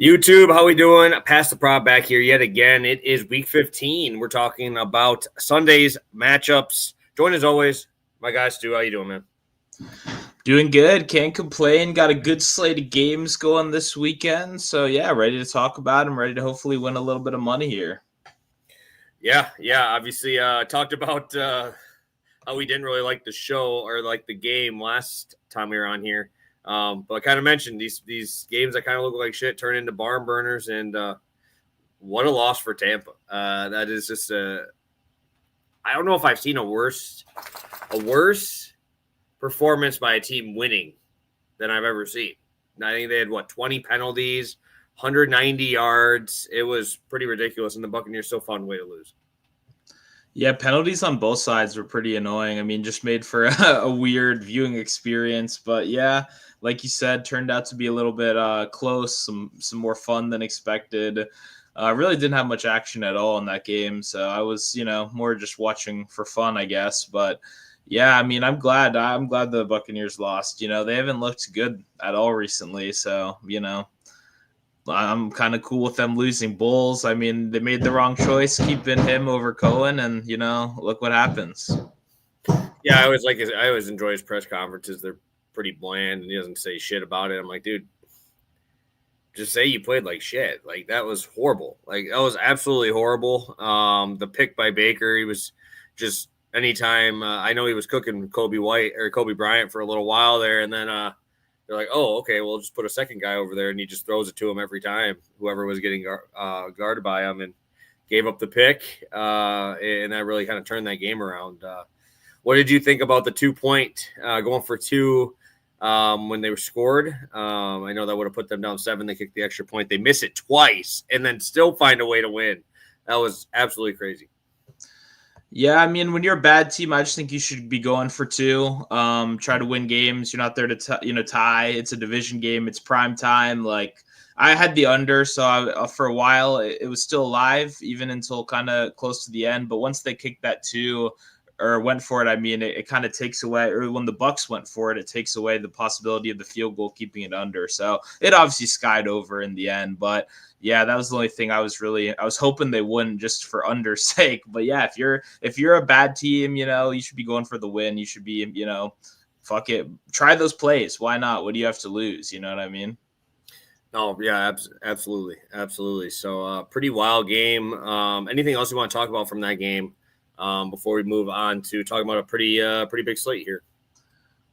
YouTube, how we doing? Pass the prop back here yet again. It is week 15. We're talking about Sunday's matchups. Join as always, my guy Stu. How you doing, man? Doing good. Can't complain. Got a good slate of games going this weekend. So, yeah, ready to talk about them. Ready to hopefully win a little bit of money here. Yeah. Obviously, talked about how we didn't really like the show or like the game last time we were on here. But I kind of mentioned these games that kind of look like shit turn into barn burners, and what a loss for Tampa. That is just I don't know if I've seen a worse performance by a team winning than I've ever seen. I think they had 20 penalties, 190 yards. It was pretty ridiculous, and the Buccaneers still found a way to lose. Yeah, penalties on both sides were pretty annoying. I mean, just made for a weird viewing experience. But yeah, like you said, turned out to be a little bit close, some more fun than expected. Really didn't have much action at all in that game. So I was, more just watching for fun, I guess. But yeah, I mean, I'm glad the Buccaneers lost. They haven't looked good at all recently. So, I'm kind of cool with them losing. Bulls, I mean, they made the wrong choice keeping him over Cohen, and look what happens. Yeah, I always enjoy his press conferences. They're pretty bland, and he doesn't say shit about it. I'm like, dude, just say you played like shit. Like, that was horrible. Like, that was absolutely horrible. The pick by Baker, he was just anytime. I know he was cooking Kobe Bryant for a little while there, and then they're like, oh, okay, we'll just put a second guy over there, and he just throws it to him every time, whoever was getting guarded by him, and gave up the pick, and that really kind of turned that game around. What did you think about the 2-point going for two when they were scored? I know that would have put them down 7. They kicked the extra point. They miss it twice and then still find a way to win. That was absolutely crazy. Yeah, I mean, when you're a bad team, I just think you should be going for 2. Try to win games. You're not there to tie. It's a division game. It's prime time. Like, I had the under, so for a while it was still alive, even until kind of close to the end. But once they kicked that 2 or went for it, I mean, it kind of takes away, or when the Bucks went for it, it takes away the possibility of the field goal keeping it under. So it obviously skied over in the end, but yeah, that was the only thing I was hoping they wouldn't, just for under's sake. But yeah, if you're a bad team, you should be going for the win. You should be, fuck it, try those plays. Why not? What do you have to lose? You know what I mean? Oh yeah, absolutely. So pretty wild game. Anything else you want to talk about from that game before we move on to talking about a pretty big slate here?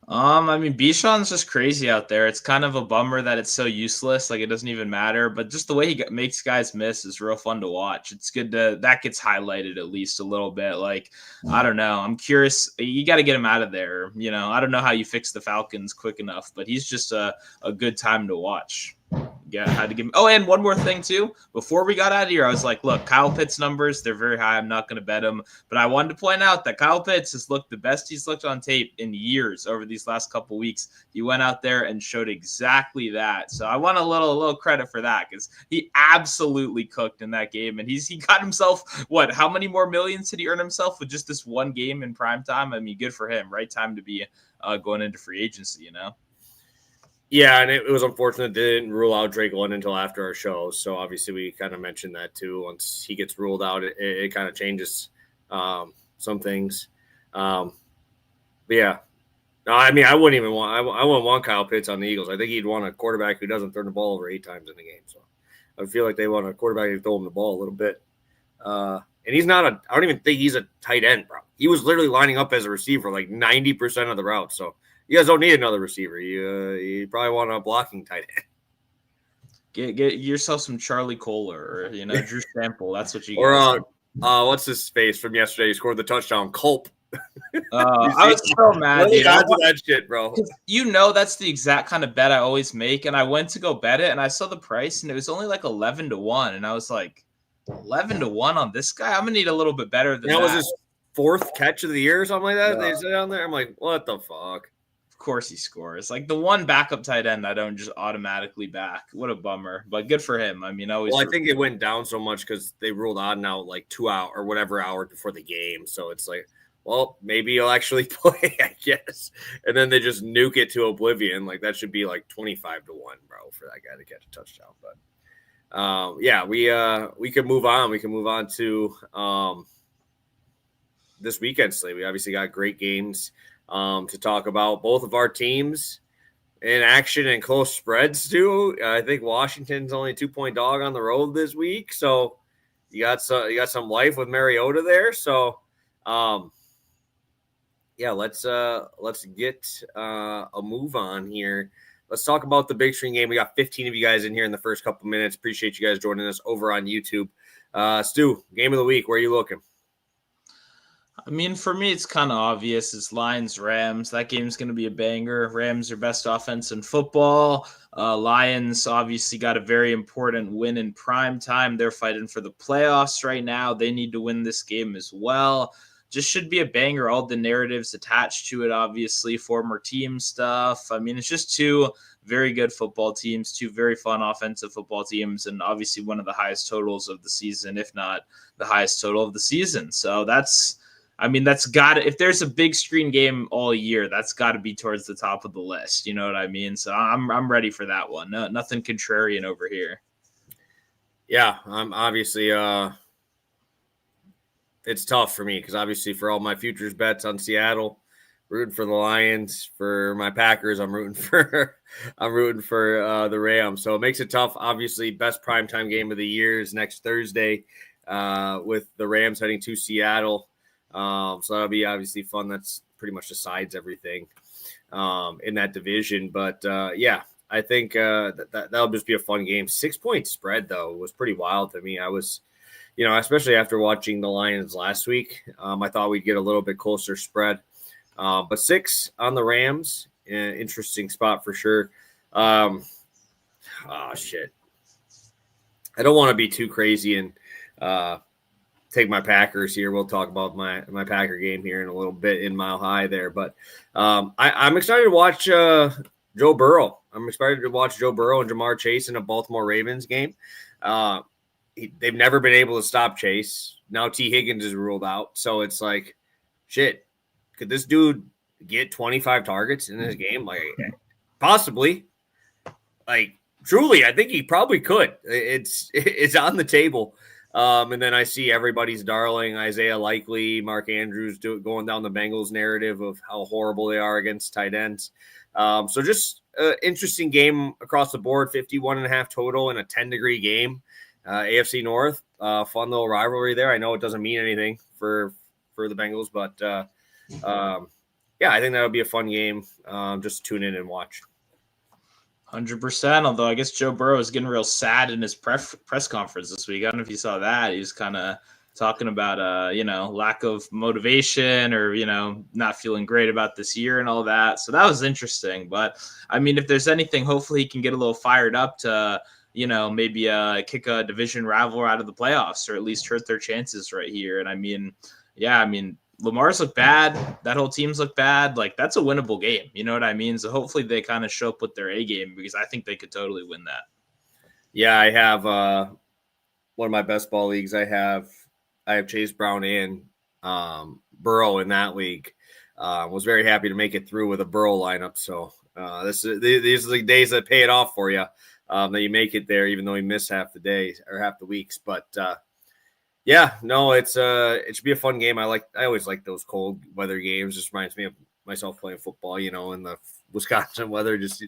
I mean, Bichon's just crazy out there. It's kind of a bummer that it's so useless. Like, it doesn't even matter. But just the way he makes guys miss is real fun to watch. It's good that gets highlighted at least a little bit. Like, I don't know. I'm curious. You got to get him out of there. I don't know how you fix the Falcons quick enough, but he's just a good time to watch. Yeah, had to give him. Oh, and one more thing too. Before we got out of here, I was like, look, Kyle Pitts numbers, they're very high. I'm not going to bet him. But I wanted to point out that Kyle Pitts has looked the best he's looked on tape in years over these last couple weeks. He went out there and showed exactly that. So I want a little credit for that, because he absolutely cooked in that game. And he got himself, how many more millions did he earn himself with just this one game in prime time? I mean, good for him. Right time to be going into free agency, Yeah, and it was unfortunate they didn't rule out Drake London until after our show. So obviously we kind of mentioned that too. Once he gets ruled out, it kind of changes some things. But yeah, no, I mean, I wouldn't want Kyle Pitts on the Eagles. I think he'd want a quarterback who doesn't turn the ball over 8 times in the game. So I feel like they want a quarterback who throw him the ball a little bit. And he's not I don't even think he's a tight end, bro. He was literally lining up as a receiver like 90% of the routes. So you guys don't need another receiver. You probably want a blocking tight end. Get yourself some Charlie Kohler or Drew Sample. That's what you. Or what's his face from yesterday? He scored the touchdown. Culp. I was so mad. Dude. That shit, bro. That's the exact kind of bet I always make. And I went to go bet it, and I saw the price, and it was only like 11-1, and I was like, 11-1 on this guy? I'm gonna need a little bit better than that. That was his 4th catch of the year or something like that. Yeah. They said on there. I'm like, what the fuck? Course he scores. Like, the one backup tight end I don't just automatically back. What a bummer, but good for him. I mean, I think it went down so much because they ruled odd and out like 2 hours or whatever hour before the game. So it's like, well, maybe he'll actually play, I guess. And then they just nuke it to oblivion. Like, that should be like 25-1, bro, for that guy to catch a touchdown. But yeah, we could move on. We can move on to this weekend slate. We obviously got great games to talk about. Both of our teams in action and close spreads too. I think Washington's only a 2-point dog on the road this week, so you got some life with Mariota there. So, yeah, let's get a move on here. Let's talk about the big screen game. We got 15 of you guys in here in the first couple minutes. Appreciate you guys joining us over on YouTube. Stu, game of the week. Where are you looking? I mean, for me, it's kind of obvious. It's Lions Rams. That game's going to be a banger. Rams are best offense in football. Lions obviously got a very important win in prime time. They're fighting for the playoffs right now. They need to win this game as well. Just should be a banger. All the narratives attached to it, obviously, former team stuff. I mean, it's just two very good football teams, two very fun offensive football teams, and obviously one of the highest totals of the season, if not the highest total of the season. So that's got to, if there's a big screen game all year, that's got to be towards the top of the list. You know what I mean? So I'm ready for that one. No, nothing contrarian over here. Yeah, I'm obviously it's tough for me because obviously for all my futures bets on Seattle, rooting for the Lions. For my Packers, I'm rooting for the Rams. So it makes it tough. Obviously, best primetime game of the year is next Thursday with the Rams heading to Seattle. So that'll be obviously fun. That's pretty much decides everything in that division. But yeah, I think that'll just be a fun game. 6-point spread though was pretty wild to me. I was, especially after watching the Lions last week, I thought we'd get a little bit closer spread. But 6 on the Rams, interesting spot for sure. Shit. I don't want to be too crazy and take my Packers here. We'll talk about my Packer game here in a little bit in Mile High there. But I'm excited to watch Joe Burrow. I'm excited to watch Joe Burrow and Jamar Chase in a Baltimore Ravens game. They've never been able to stop Chase. Now T. Higgins is ruled out. So it's like, shit, could this dude get 25 targets in this game? Like, possibly. Like, truly, I think he probably could. It's on the table. And then I see everybody's darling Isaiah Likely, Mark Andrews going down the Bengals narrative of how horrible they are against tight ends. So just interesting game across the board, 51.5 total in a 10-degree game. AFC North, fun little rivalry there. I know it doesn't mean anything for the Bengals, but yeah, I think that'll be a fun game. Just tune in and watch. 100%. Although I guess Joe Burrow is getting real sad in his press conference this week. I don't know if you saw that. He was kind of talking about lack of motivation or not feeling great about this year and all that. So that was interesting. But I mean, if there's anything, hopefully he can get a little fired up to maybe kick a division rival out of the playoffs or at least hurt their chances right here. And I mean, Lamar's look bad. That whole team's look bad. Like, that's a winnable game. You know what I mean? So hopefully they kind of show up with their A game because I think they could totally win that. Yeah, I have one of my best ball leagues. I have Chase Brown and Burrow in that league. Was very happy to make it through with a Burrow lineup. So these are the days that pay it off for you. That you make it there, even though you miss half the days or half the weeks. But yeah, no, it should be a fun game. I always like those cold weather games. Just reminds me of myself playing football, in the Wisconsin weather. Just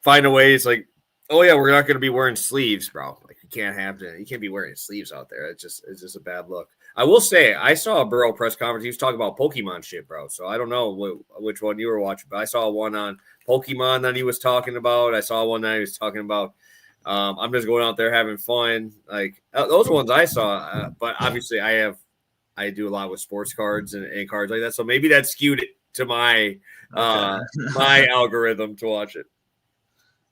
find a way. It's like, oh yeah, we're not going to be wearing sleeves, bro. Like you can't be wearing sleeves out there. It's just a bad look. I will say, I saw a Burrow press conference. He was talking about Pokemon shit, bro. So I don't know which one you were watching, but I saw one on Pokemon that he was talking about. I saw one that he was talking about. I'm just going out there having fun. Like those ones I saw, but obviously I do a lot with sports cards and cards like that. So maybe that skewed it to my my algorithm to watch it.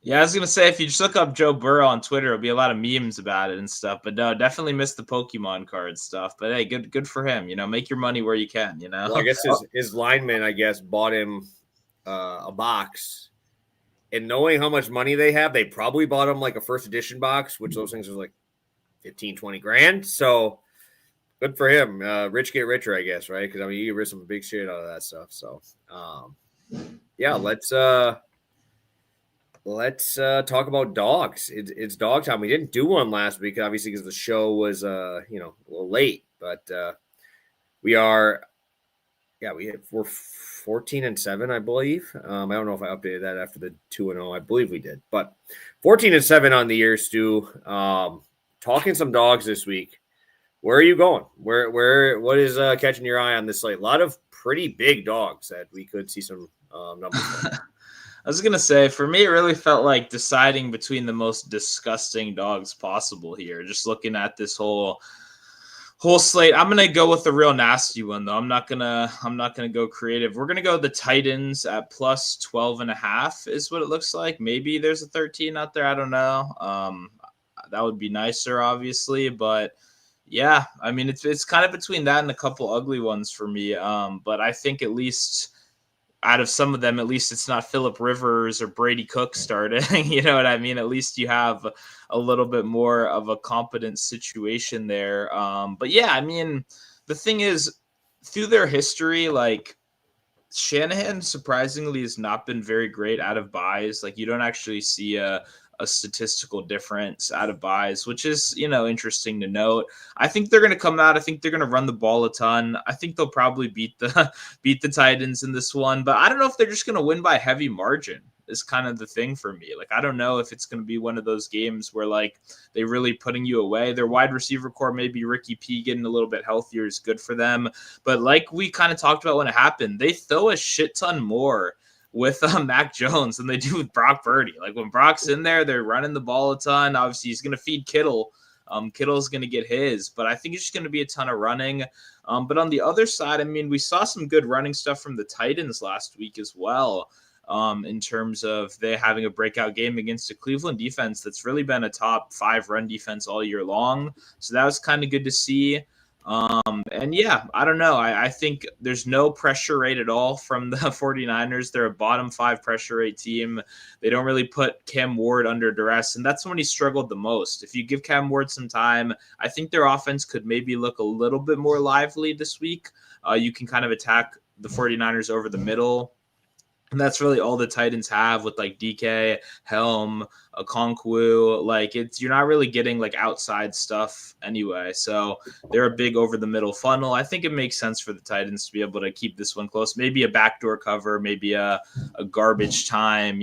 Yeah, I was gonna say if you just look up Joe Burrow on Twitter, it'll be a lot of memes about it and stuff. But no, definitely missed the Pokemon card stuff. But hey, good for him. Make your money where you can. Well, I guess his lineman, bought him a box, and knowing how much money they have, they probably bought him like a first edition box, which those things are like 15, 20 grand. So good for him. Rich get richer, I guess, right? Because I mean, you get rid of some big shit out of that stuff. So yeah, let's let's talk about dogs. It's dog time. We didn't do one last week, obviously, because the show was a little late. But we are, we're 14-7, I believe. I don't know if I updated that after the 2-0. I believe we did, but 14-7 on the year, Stu. Talking some dogs this week. Where are you going? What is catching your eye on this slate? A lot of pretty big dogs that we could see some numbers from. I was gonna say, for me, it really felt like deciding between the most disgusting dogs possible here. Just looking at this whole slate, I'm gonna go with the real nasty one though. I'm not gonna go creative. We're gonna go the Titans at plus 12.5 is what it looks like. Maybe there's a 13 out there. I don't know. That would be nicer, obviously, but yeah, I mean it's kind of between that and a couple ugly ones for me. But I think at least out of some of them, at least it's not Phillip Rivers or Brady Cook starting. You know what I mean? At least you have a little bit more of a competent situation there. But yeah, I mean, the thing is, through their history, like Shanahan surprisingly has not been very great out of buys. Like you don't actually see a statistical difference out of buys, which is, interesting to note. I think they're going to come out. I think they're going to run the ball a ton. I think they'll probably beat the Titans in this one, but I don't know if they're just going to win by heavy margin is kind of the thing for me. Like, I don't know if it's going to be one of those games where like they really putting you away. Their wide receiver core, maybe Ricky P getting a little bit healthier is good for them. But like we kind of talked about when it happened, they throw a shit ton more with Mac Jones than they do with Brock Purdy. Like when Brock's in there, they're running the ball a ton. Obviously, he's going to feed Kittle. Kittle's going to get his, but I think it's just going to be a ton of running. But on the other side, I mean, we saw some good running stuff from the Titans last week as well, in terms of they having a breakout game against a Cleveland defense that's really been a top 5 run defense all year long. So that was kind of good to see. And yeah, I don't know. I think there's no pressure rate at all from the 49ers. They're a bottom 5 pressure rate team. They don't really put Cam Ward under duress, and that's when he struggled the most. If you give Cam Ward some time, I think their offense could maybe look a little bit more lively this week. You can kind of attack the 49ers over the middle. And that's really all the Titans have with like DK, Helm, Okonkwo. Like you're not really getting like outside stuff anyway. So they're a big over the middle funnel. I think it makes sense for the Titans to be able to keep this one close. Maybe a backdoor cover, maybe a garbage time,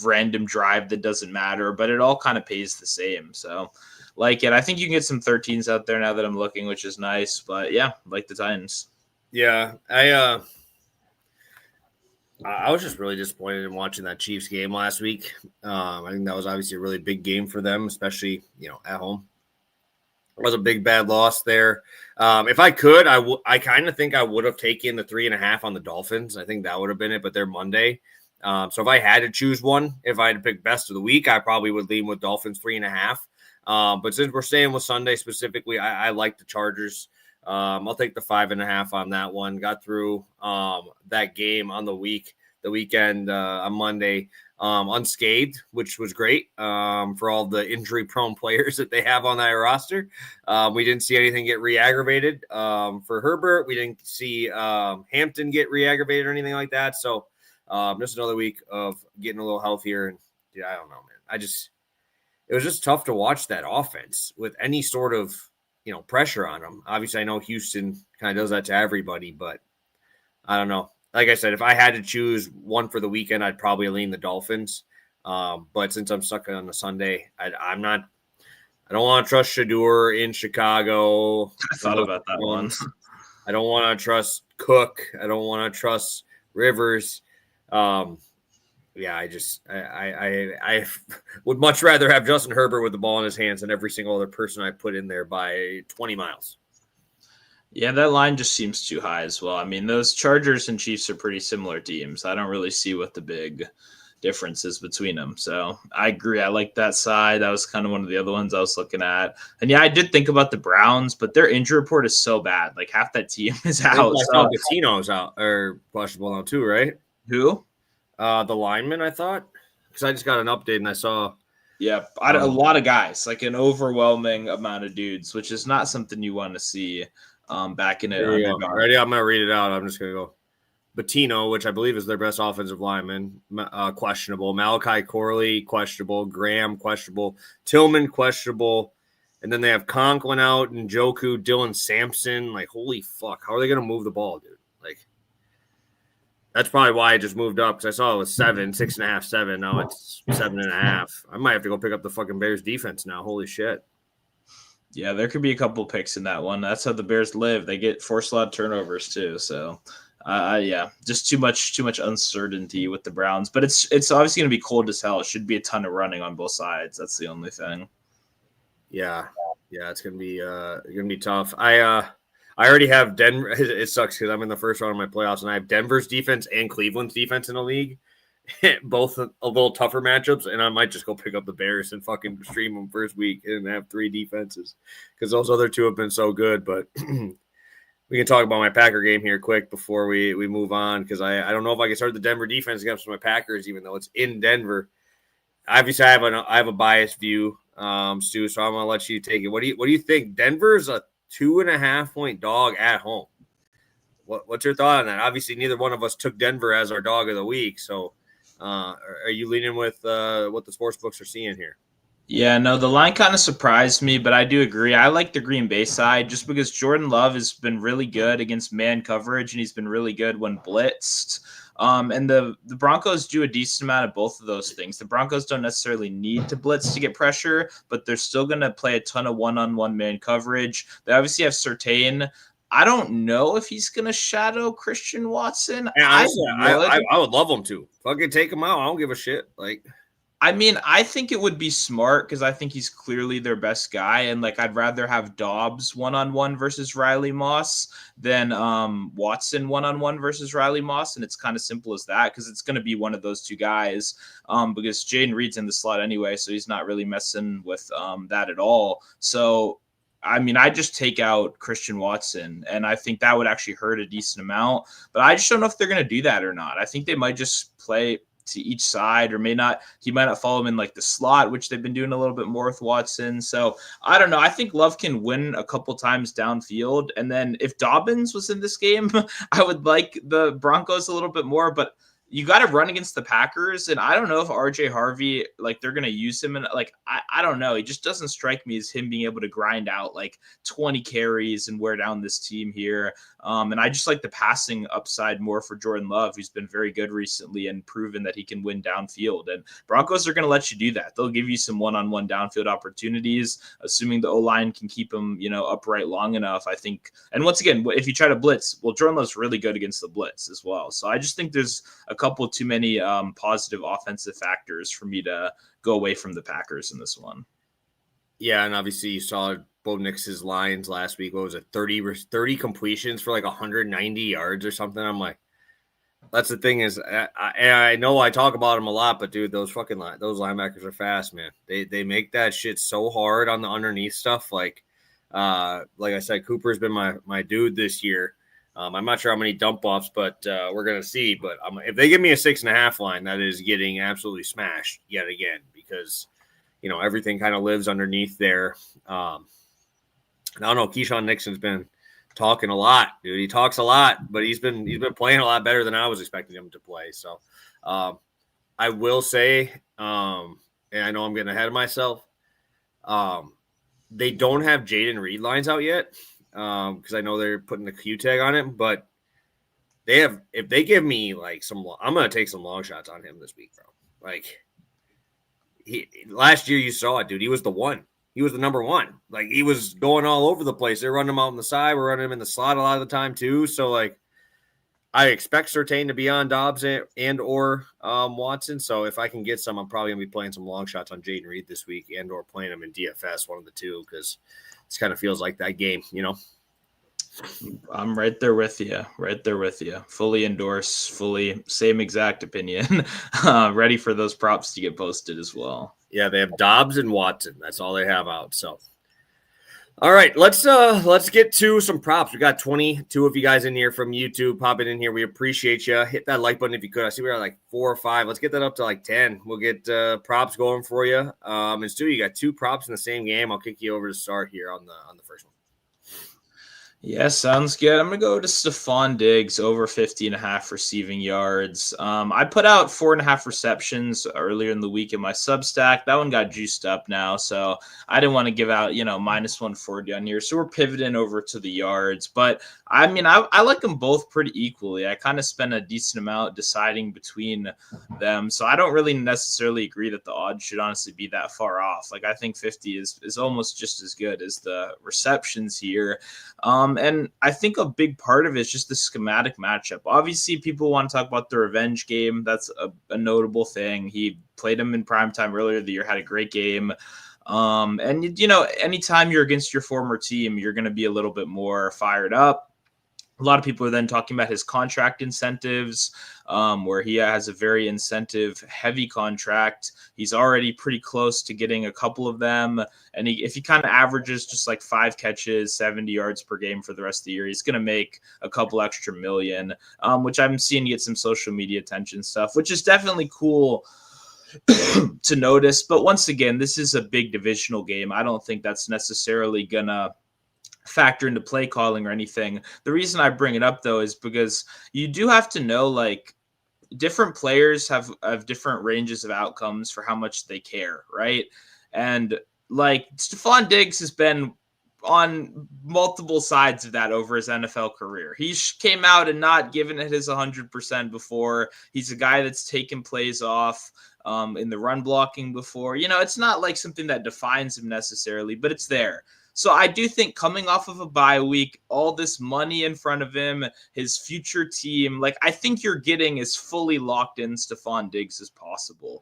random drive that doesn't matter, but it all kind of pays the same. So like it. I think you can get some 13s out there now that I'm looking, which is nice. But yeah, like the Titans. Yeah, I was just really disappointed in watching that Chiefs game last week. I think that was obviously a really big game for them, especially, at home. It was a big, bad loss there. If I could, I kind of think I would have taken the 3.5 on the Dolphins. I think that would have been it, but they're Monday. So if I had to choose one, if I had to pick best of the week, I probably would lean with Dolphins 3.5. But since we're staying with Sunday specifically, I like the Chargers. I'll take the 5.5 on that one. Got through that game on the weekend on Monday unscathed, which was great for all the injury-prone players that they have on that roster. We didn't see anything get re-aggravated for Herbert. We didn't see Hampton get re-aggravated or anything like that. So just another week of getting a little healthier. And I don't know, man. It was just tough to watch that offense with any sort of pressure on them. Obviously, I know Houston kind of does that to everybody, but I don't know. Like I said, if I had to choose one for the weekend, I'd probably lean the Dolphins. But since I'm stuck on the Sunday, I don't want to trust Shador in Chicago. I thought about that one. I don't want to trust Cook. I don't want to trust Rivers. Yeah, I would much rather have Justin Herbert with the ball in his hands than every single other person I put in there by 20 miles. Yeah, that line just seems too high as well. I mean, those Chargers and Chiefs are pretty similar teams. I don't really see what the big difference is between them. So I agree. I like that side. That was kind of one of the other ones I was looking at. And yeah, I did think about the Browns, but their injury report is so bad. Like half that team is out. I saw Patino's out or questionable now too, right? Who? The lineman, I thought, because I just got an update and I saw. Yeah, a lot of guys, like an overwhelming amount of dudes, which is not something you want to see back in it. Ready? I'm going to read it out. I'm just going to go. Bettino, which I believe is their best offensive lineman, questionable. Malachi Corley, questionable. Graham, questionable. Tillman, questionable. And then they have Conklin out, and Njoku, Dylan Sampson. Like, holy fuck. How are they going to move the ball, dude? Like, that's probably why I just moved up, because I saw it was 6.5, 7. Now it's 7.5. I might have to go pick up the fucking Bears defense now. Holy shit. Yeah, there could be a couple picks in that one. That's how the Bears live. They get forced a lot of turnovers too. So, yeah, just too much uncertainty with the Browns. But it's obviously going to be cold as hell. It should be a ton of running on both sides. That's the only thing. Yeah, it's gonna be tough. I already have Denver. It sucks because I'm in the first round of my playoffs, and I have Denver's defense and Cleveland's defense in the league. Both a little tougher matchups, and I might just go pick up the Bears and fucking stream them first week and have 3 defenses, because those other 2 have been so good. But we can talk about my Packer game here quick before we move on, because I don't know if I can start the Denver defense against my Packers, even though it's in Denver. Obviously, I have a biased view, Stu, so I'm gonna let you take it. What do you think? Denver's a 2.5 point dog at home. What's your thought on that? Obviously, neither one of us took Denver as our dog of the week, so. Are you leaning with what the sports books are seeing here? Yeah, no, the line kind of surprised me, but I do agree. I like the Green Bay side just because Jordan Love has been really good against man coverage, and he's been really good when blitzed. And the Broncos do a decent amount of both of those things. The Broncos don't necessarily need to blitz to get pressure, but they're still going to play a ton of one-on-one man coverage. They obviously have Surtain. I don't know if he's going to shadow Christian Watson. Yeah, honestly, I would love him to. Fucking take him out. I don't give a shit. Like, I mean, I think it would be smart because I think he's clearly their best guy, and like I'd rather have Dobbs one-on-one versus Riley Moss than Watson one-on-one versus Riley Moss, and it's kind of simple as that because it's going to be one of those 2 guys because Jaden Reed's in the slot anyway, so he's not really messing with that at all. So I mean, I just take out Christian Watson, and I think that would actually hurt a decent amount. But I just don't know if they're going to do that or not. I think they might just play to each side, or may not. He might not follow him in like the slot, which they've been doing a little bit more with Watson. So I don't know. I think Love can win a couple times downfield, and then if Dobbins was in this game, I would like the Broncos a little bit more. But you got to run against the Packers, and I don't know if RJ Harvey, like they're going to use him, and like I don't know. He just doesn't strike me as him being able to grind out like 20 carries and wear down this team here. And I just like the passing upside more for Jordan Love, who's been very good recently and proven that he can win downfield. And Broncos are going to let you do that. They'll give you some one-on-one downfield opportunities, assuming the O-line can keep him, upright long enough, I think. And once again, if you try to blitz, well, Jordan Love's really good against the blitz as well. So I just think there's a couple too many positive offensive factors for me to go away from the Packers in this one. Yeah, and obviously you saw Bo Nix's lines last week. What was it, 30 completions for like 190 yards or something? I'm like, that's the thing is, I know I talk about them a lot, but dude, those linebackers are fast, man. They make that shit so hard on the underneath stuff. Like I said, Cooper's been my dude this year. I'm not sure how many dump offs, but we're gonna see. But if they give me a 6.5 line, that is getting absolutely smashed yet again, because everything kind of lives underneath there. I don't know. Keyshawn Nixon's been talking a lot, dude. He talks a lot, but he's been playing a lot better than I was expecting him to play. So I will say, and I know I'm getting ahead of myself. They don't have Jaden Reed lines out yet. Because I know they're putting the Q tag on it, but if they give me like I'm gonna take some long shots on him this week, bro. Like last year you saw it, dude. He was the one. He was the number one. Like he was going all over the place. They're running him out on the side. We're running him in the slot a lot of the time too. So like I expect Surtain to be on Dobbs and or Watson. So if I can get some, I'm probably gonna be playing some long shots on Jaden Reed this week and or playing him in DFS, one of the two, because it kind of feels like that game, I'm right there with you. Fully endorse, fully same exact opinion. Ready for those props to get posted as well. Yeah, they have Dobbs and Watson. That's all they have out. So, all right, let's get to some props. We got 22 of you guys in here from YouTube popping in here. We appreciate you. Hit that like button if you could. I see we're at like 4 or 5. Let's get that up to like 10. We'll get props going for you. And Stu, you got 2 props in the same game. I'll kick you over to start here on the first one. Yeah, sounds good. I'm going to go to Stephon Diggs over 50.5 receiving yards. I put out 4.5 receptions earlier in the week in my Substack. That one got juiced up now, so I didn't want to give out, minus 140 on here. So we're pivoting over to the yards. But I mean, I like them both pretty equally. I kind of spent a decent amount deciding between them. So I don't really necessarily agree that the odds should honestly be that far off. Like, I think 50 is almost just as good as the receptions here. And I think a big part of it is just the schematic matchup. Obviously, people want to talk about the revenge game. That's a notable thing. He played him in primetime earlier the year, had a great game. And anytime you're against your former team, you're going to be a little bit more fired up. A lot of people are then talking about his contract incentives, where he has a very incentive heavy contract. He's already pretty close to getting a couple of them. And if he kind of averages just like 5 catches, 70 yards per game for the rest of the year, he's going to make a couple extra million, which I'm seeing get some social media attention stuff, which is definitely cool to notice. But once again, this is a big divisional game. I don't think that's necessarily going to factor into play calling or anything. The reason I bring it up though is because you do have to know, like, different players have different ranges of outcomes for how much they care, right? And like Stephon Diggs has been on multiple sides of that over his NFL career. He came out and not given it his 100% before. He's a guy that's taken plays off in the run blocking before. It's not like something that defines him necessarily, but it's there. So I do think coming off of a bye week, all this money in front of him, his future team, like, I think you're getting as fully locked in Stephon Diggs as possible.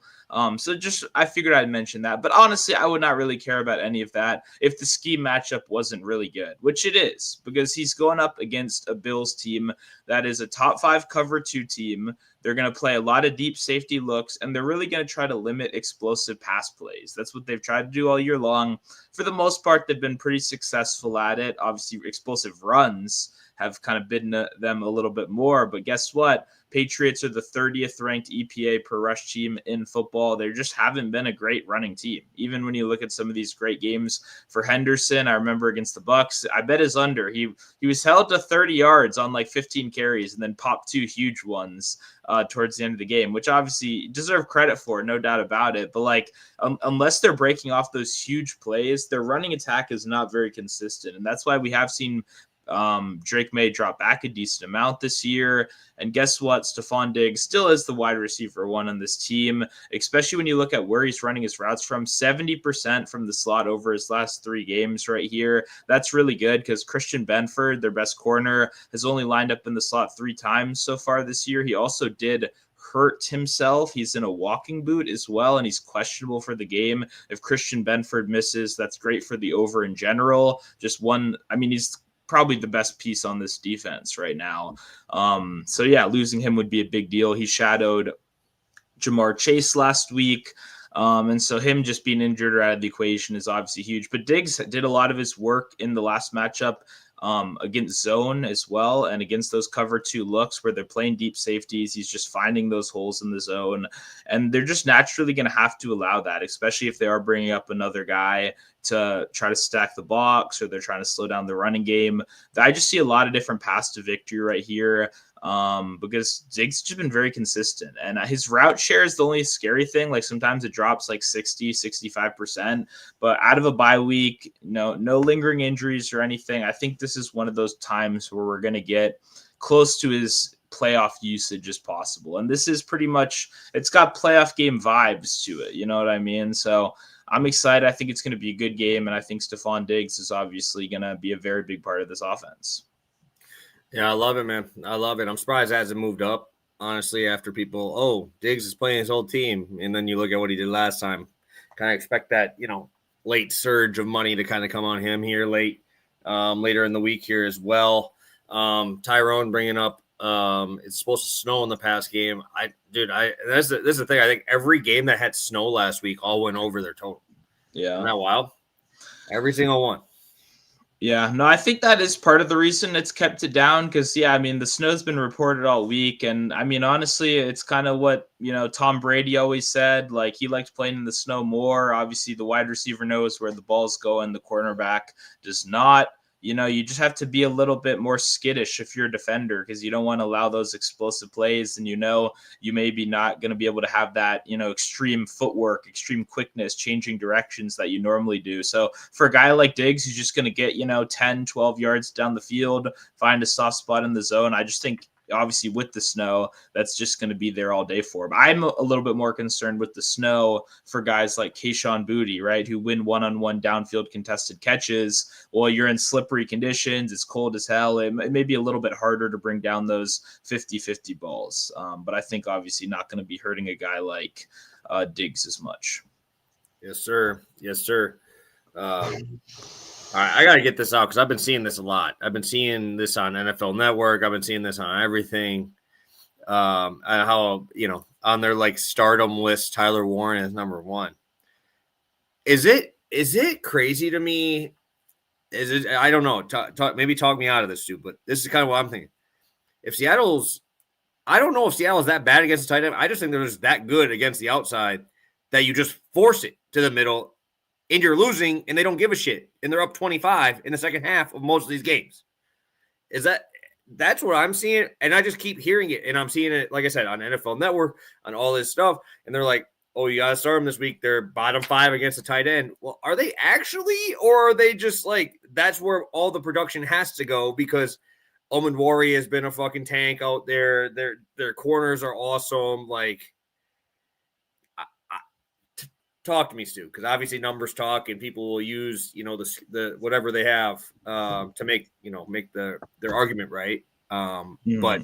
So just, I figured I'd mention that. But honestly, I would not really care about any of that if the scheme matchup wasn't really good, which it is, because he's going up against a Bills team that is a top 5 cover 2 team. They're going to play a lot of deep safety looks, and they're really going to try to limit explosive pass plays. That's what they've tried to do all year long. For the most part, they've been pretty successful at it. Obviously, explosive runs have kind of bidden them a little bit more. But guess what? Patriots are the 30th ranked EPA per rush team in football. They just haven't been a great running team. Even when you look at some of these great games for Henderson, I remember against the Bucks, I bet his under. He was held to 30 yards on like 15 carries and then popped 2 huge ones towards the end of the game, which obviously deserve credit for, no doubt about it. But like, unless they're breaking off those huge plays, their running attack is not very consistent. And that's why we have seen Drake May drop back a decent amount this year. And guess what? Stephon Diggs still is the wide receiver 1 on this team, especially when you look at where he's running his routes from. 70% from the slot over his last 3 games right here. That's really good because Christian Benford, their best corner, has only lined up in the slot 3 times so far this year. He also did hurt himself. He's in a walking boot as well, and he's questionable for the game. If Christian Benford misses, that's great for the over in general. Just one, I mean, he's probably the best piece on this defense right now. So yeah, losing him would be a big deal. He shadowed Jamar Chase last week. And so him just being injured or out of the equation is obviously huge. But Diggs did a lot of his work in the last matchup against zone as well, and against those cover 2 looks where they're playing deep safeties. He's just finding those holes in the zone, and they're just naturally going to have to allow that, especially if they are bringing up another guy to try to stack the box or they're trying to slow down the running game. I just see a lot of different paths to victory right here. Because Diggs just been very consistent, and his route share is the only scary thing. Like, sometimes it drops like 60-65%, but out of a bye week, no lingering injuries or anything. I think this is one of those times where we're going to get close to his playoff usage as possible. And this is pretty much, it's got playoff game vibes to it. You know what I mean? So I'm excited. I think it's going to be a good game. And I think Stephon Diggs is obviously going to be a very big part of this offense. Yeah, I love it, man. I love it. I'm surprised it hasn't moved up, honestly, after people, Diggs is playing his whole team. And then you look at what he did last time. Kind of expect that, late surge of money to kind of come on him here later in the week here as well. Tyrone bringing up, it's supposed to snow in the past game. This is the thing. I think every game that had snow last week all went over their total. Yeah. Isn't that wild? Every single one. Yeah, no, I think that is part of the reason it's kept it down because, yeah, I mean, the snow's been reported all week. And I mean, honestly, it's kind of what, Tom Brady always said, like he liked playing in the snow more. Obviously, the wide receiver knows where the ball's going. The cornerback does not. you just have to be a little bit more skittish if you're a defender, because you don't want to allow those explosive plays. And you may be not going to be able to have that, extreme footwork, extreme quickness, changing directions that you normally do. So for a guy like Diggs, who's just going to get, 10, 12 yards down the field, find a soft spot in the zone, I just think, obviously with the snow, that's just going to be there all day for him. I'm a little bit more concerned with the snow for guys like Kayshon Boutte, right, who win one-on-one downfield contested catches. Well, you're in slippery conditions. It's cold as hell. It may be a little bit harder to bring down those 50-50 balls. But I think obviously not going to be hurting a guy like Diggs as much. Yes, sir. Yes, sir. All right, I got to get this out because I've been seeing this a lot. I've been seeing this on NFL Network. I've been seeing this on everything. How, on their like stardom list, Tyler Warren is number one. Is it crazy to me? Is it? I don't know. Maybe talk me out of this, too. But this is kind of what I'm thinking. I don't know if Seattle's that bad against the tight end. I just think they're just that good against the outside that you just force it to the middle. And you're losing, and they don't give a shit, and they're up 25 in the second half of most of these games. That's what I'm seeing, and I just keep hearing it, and I'm seeing it, like I said, on NFL Network, on all this stuff, and they're like, oh, you got to start them this week. They're bottom 5 against the tight end. Well, are they actually, or are they just like, that's where all the production has to go because Omenwari has been a fucking tank out there. Their corners are awesome. Like, talk to me, Stu, because obviously numbers talk, and people will use the whatever they have to make their argument right. But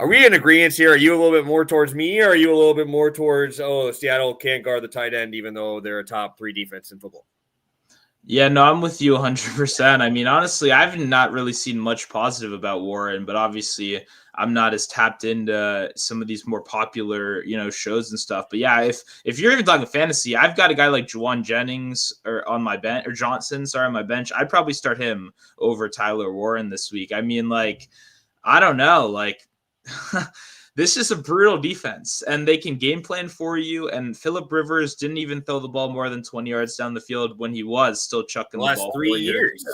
are we in agreement here? Are you a little bit more towards me, or are you a little bit more towards Seattle can't guard the tight end even though they're a top 3 defense in football? Yeah, no, I'm with you 100%. I mean, honestly, I've not really seen much positive about Warren, but obviously I'm not as tapped into some of these more popular, shows and stuff. But yeah, if you're even talking fantasy, I've got a guy like Juwan Jennings on my bench, or Johnson, sorry, on my bench. I'd probably start him over Tyler Warren this week. I mean, like, I don't know, like this is a brutal defense, and they can game plan for you. And Phillip Rivers didn't even throw the ball more than 20 yards down the field when he was still chucking the ball 3 years.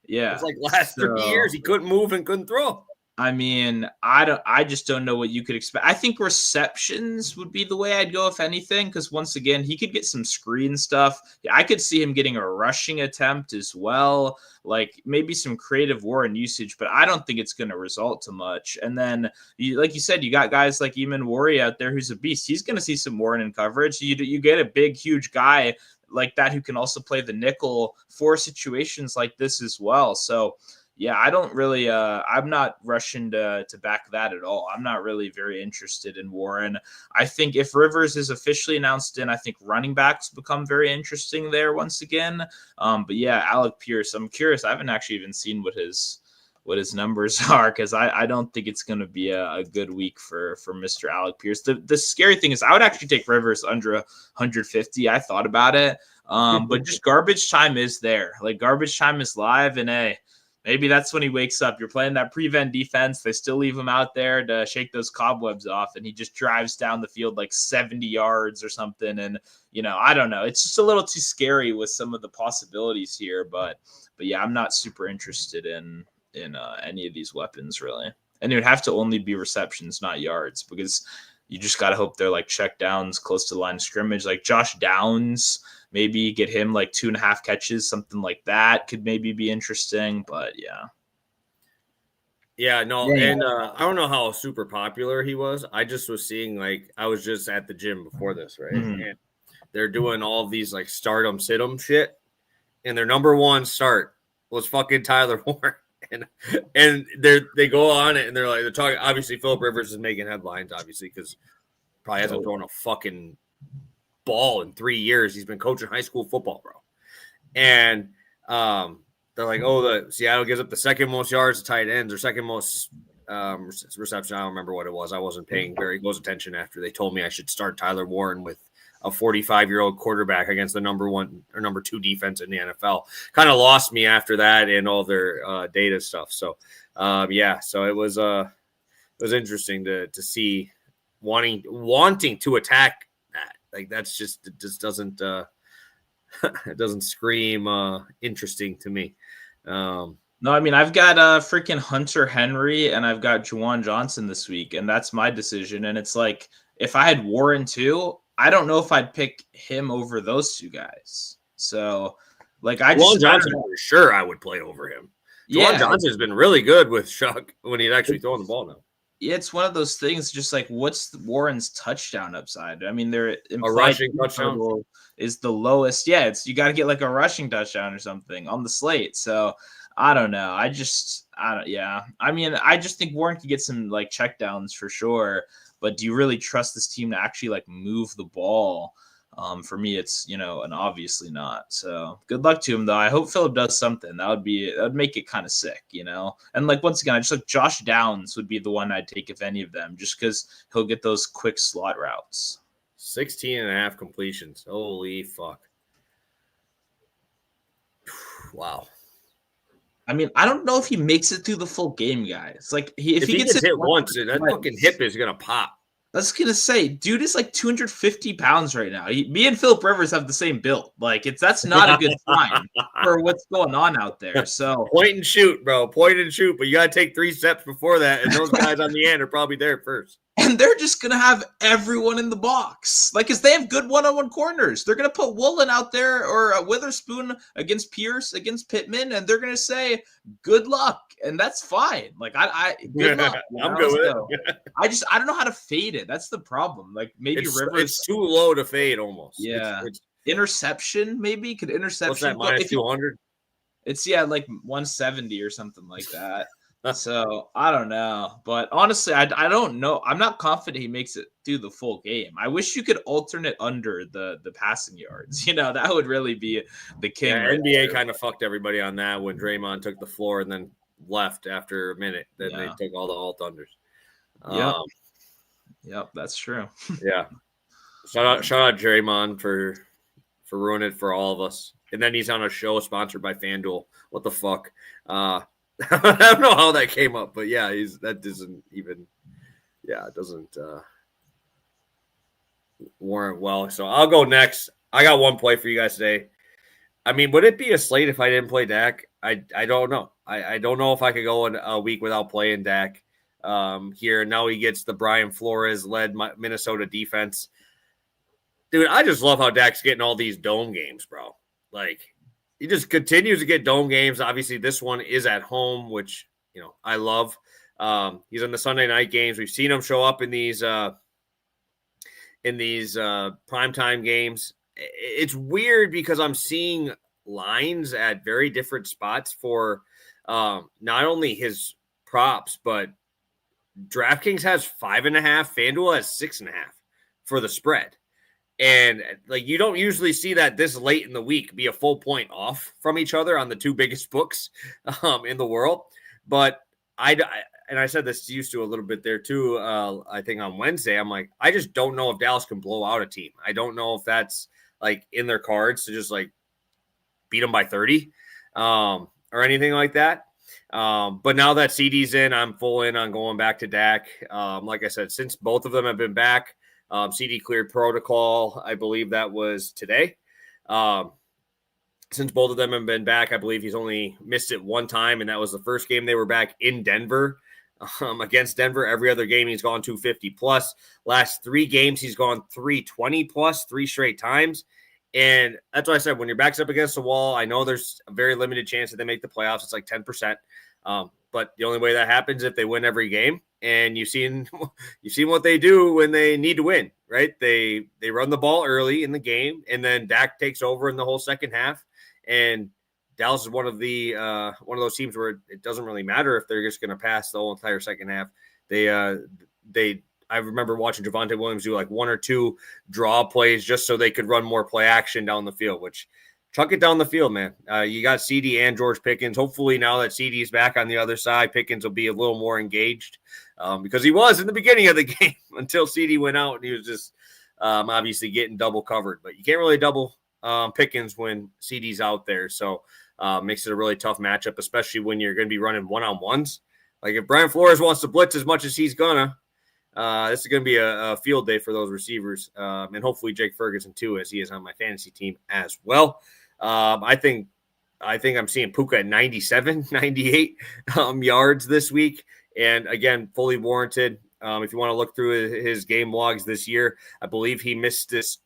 Yeah. It's like last 3 years he couldn't move and couldn't throw. I mean, I just don't know what you could expect. I think receptions would be the way I'd go, if anything, because once again, he could get some screen stuff. I could see him getting a rushing attempt as well, like maybe some creative Warren usage, but I don't think it's going to result to much. And then, like you said, you got guys like Omenwari out there who's a beast. He's going to see some Warren in coverage. You get a big, huge guy like that who can also play the nickel for situations like this as well. So, yeah, I don't really I'm not rushing to back that at all. I'm not really very interested in Warren. I think if Rivers is officially announced in, I think running backs become very interesting there once again. But yeah, Alec Pierce, I'm curious. I haven't actually even seen what his numbers are, because I don't think it's going to be a good week for Mr. Alec Pierce. The scary thing is I would actually take Rivers under 150. I thought about it. But just garbage time is there. Like, garbage time is live, and hey, maybe that's when he wakes up. You're playing that prevent defense. They still leave him out there to shake those cobwebs off, and he just drives down the field like 70 yards or something. And, I don't know. It's just a little too scary with some of the possibilities here. But yeah, I'm not super interested in any of these weapons, really. And it would have to only be receptions, not yards, because you just got to hope they're like check downs close to the line of scrimmage. Like Josh Downs, maybe get him like 2.5 catches, something like that could maybe be interesting. But yeah. Yeah, no, yeah. And I don't know how super popular he was. I just was seeing, like, I was just at the gym before this, right? Mm-hmm. And they're doing all of these like stardom sit-em shit, and their number one start was fucking Tyler Warren. And they go on it, and they're talking. Obviously, Phillip Rivers is making headlines, obviously, because probably hasn't thrown a fucking ball in 3 years. He's been coaching high school football, bro. And they're like, oh, the Seattle gives up the second most yards to tight ends, or second most reception. I don't remember what it was. I wasn't paying very close attention after they told me I should start Tyler Warren with a 45-year-old quarterback against the number 1 or number 2 defense in the NFL. Kind of lost me after that and all their data stuff. So, yeah, so it was interesting to see wanting to attack that. Like, that's just, it just doesn't it doesn't scream interesting to me. No, I mean, I've got freaking Hunter Henry and I've got Juwan Johnson this week, and that's my decision. And it's like, if I had Warren too, I don't know if I'd pick him over those two guys. So, like, Juwan Johnson for sure I would play over him. Juwan Johnson has been really good with Shuck when he's actually throwing the ball now. It's one of those things, just like, what's Warren's touchdown upside? I mean, they're a rushing touchdown is the lowest. Yeah, you got to get like a rushing touchdown or something on the slate. So I don't know. I mean, I just think Warren could get some like checkdowns for sure. But do you really trust this team to actually like move the ball? For me, it's, and obviously not. So good luck to him, though. I hope Phillip does something. That would make it kind of sick, And like, once again, I just like Josh Downs would be the one I'd take if any of them, just because he'll get those quick slot routes. 16.5 completions. Holy fuck. Wow. I mean, I don't know if he makes it through the full game, guys. Like, if he gets hit once, that fucking hip is gonna pop. I was gonna say, dude is like 250 pounds right now. Me and Philip Rivers have the same build. Like, that's not a good sign for what's going on out there. So point and shoot, bro. Point and shoot. But you gotta take 3 steps before that, and those guys on the end are probably there first. And they're just going to have everyone in the box. Like, because they have good one-on-one corners. They're going to put Woolen out there or Witherspoon against Pierce, against Pittman, and they're going to say, good luck. And that's fine. Like, good luck. I'm good with it. I don't know how to fade it. That's the problem. Like, maybe Rivers. It's too low to fade almost. Yeah. It's interception, maybe? Could interception. What's that, minus 200? It's, like 170 or something like that. So I don't know, but honestly, I don't know. I'm not confident he makes it through the full game. I wish you could alternate under the passing yards. That would really be the king. Yeah, right NBA there. Kind of fucked everybody on that when Draymond took the floor and then left after a minute. Then they took all the alt unders. Yep, that's true. Yeah, shout out Draymond for ruining it for all of us. And then he's on a show sponsored by FanDuel. What the fuck? I don't know how that came up, but yeah, that doesn't even, it doesn't warrant well. So I'll go next. I got one play for you guys today. I mean, would it be a slate if I didn't play Dak? I don't know. I don't know if I could go in a week without playing Dak here. Now he gets the Brian Flores-led Minnesota defense. Dude, I just love how Dak's getting all these dome games, bro. Like, he just continues to get dome games. Obviously, this one is at home, which, I love. He's in the Sunday night games. We've seen him show up in these primetime games. It's weird because I'm seeing lines at very different spots for not only his props, but DraftKings has 5.5. FanDuel has 6.5 for the spread. And like, you don't usually see that this late in the week be a full point off from each other on the two biggest books in the world. But I said this to you a little bit there too. I think on Wednesday, I'm like, I just don't know if Dallas can blow out a team. I don't know if that's like in their cards to just like beat them by 30 or anything like that. But now that CD's in, I'm full in on going back to Dak. Like I said, since both of them have been back, CD cleared protocol. I believe that was today. Since both of them have been back, I believe he's only missed it one time, and that was the first game they were back in Denver against Denver. Every other game he's gone 250 plus. Last 3 games he's gone 320 plus 3 straight times. And that's why I said, when your back's up against the wall, I know there's a very limited chance that they make the playoffs. It's like 10%. But the only way that happens if they win every game. And you've seen what they do when they need to win, right? They run the ball early in the game, and then Dak takes over in the whole second half. And Dallas is one of those teams where it doesn't really matter if they're just going to pass the whole entire second half. I remember watching Javonte Williams do like 1 or 2 draw plays just so they could run more play action down the field, which chuck it down the field, man. You got CD and George Pickens. Hopefully now that CD is back on the other side, Pickens will be a little more engaged because he was in the beginning of the game until CD went out and he was just obviously getting double covered. But you can't really double Pickens when CD's out there. So makes it a really tough matchup, especially when you're going to be running one-on-ones. Like if Brian Flores wants to blitz as much as he's going to, this is going to be a field day for those receivers. And hopefully Jake Ferguson too, as he is on my fantasy team as well. I think I think I'm seeing Puka at 97, 98 yards this week. And again, fully warranted. If you want to look through his game logs this year, I believe he missed this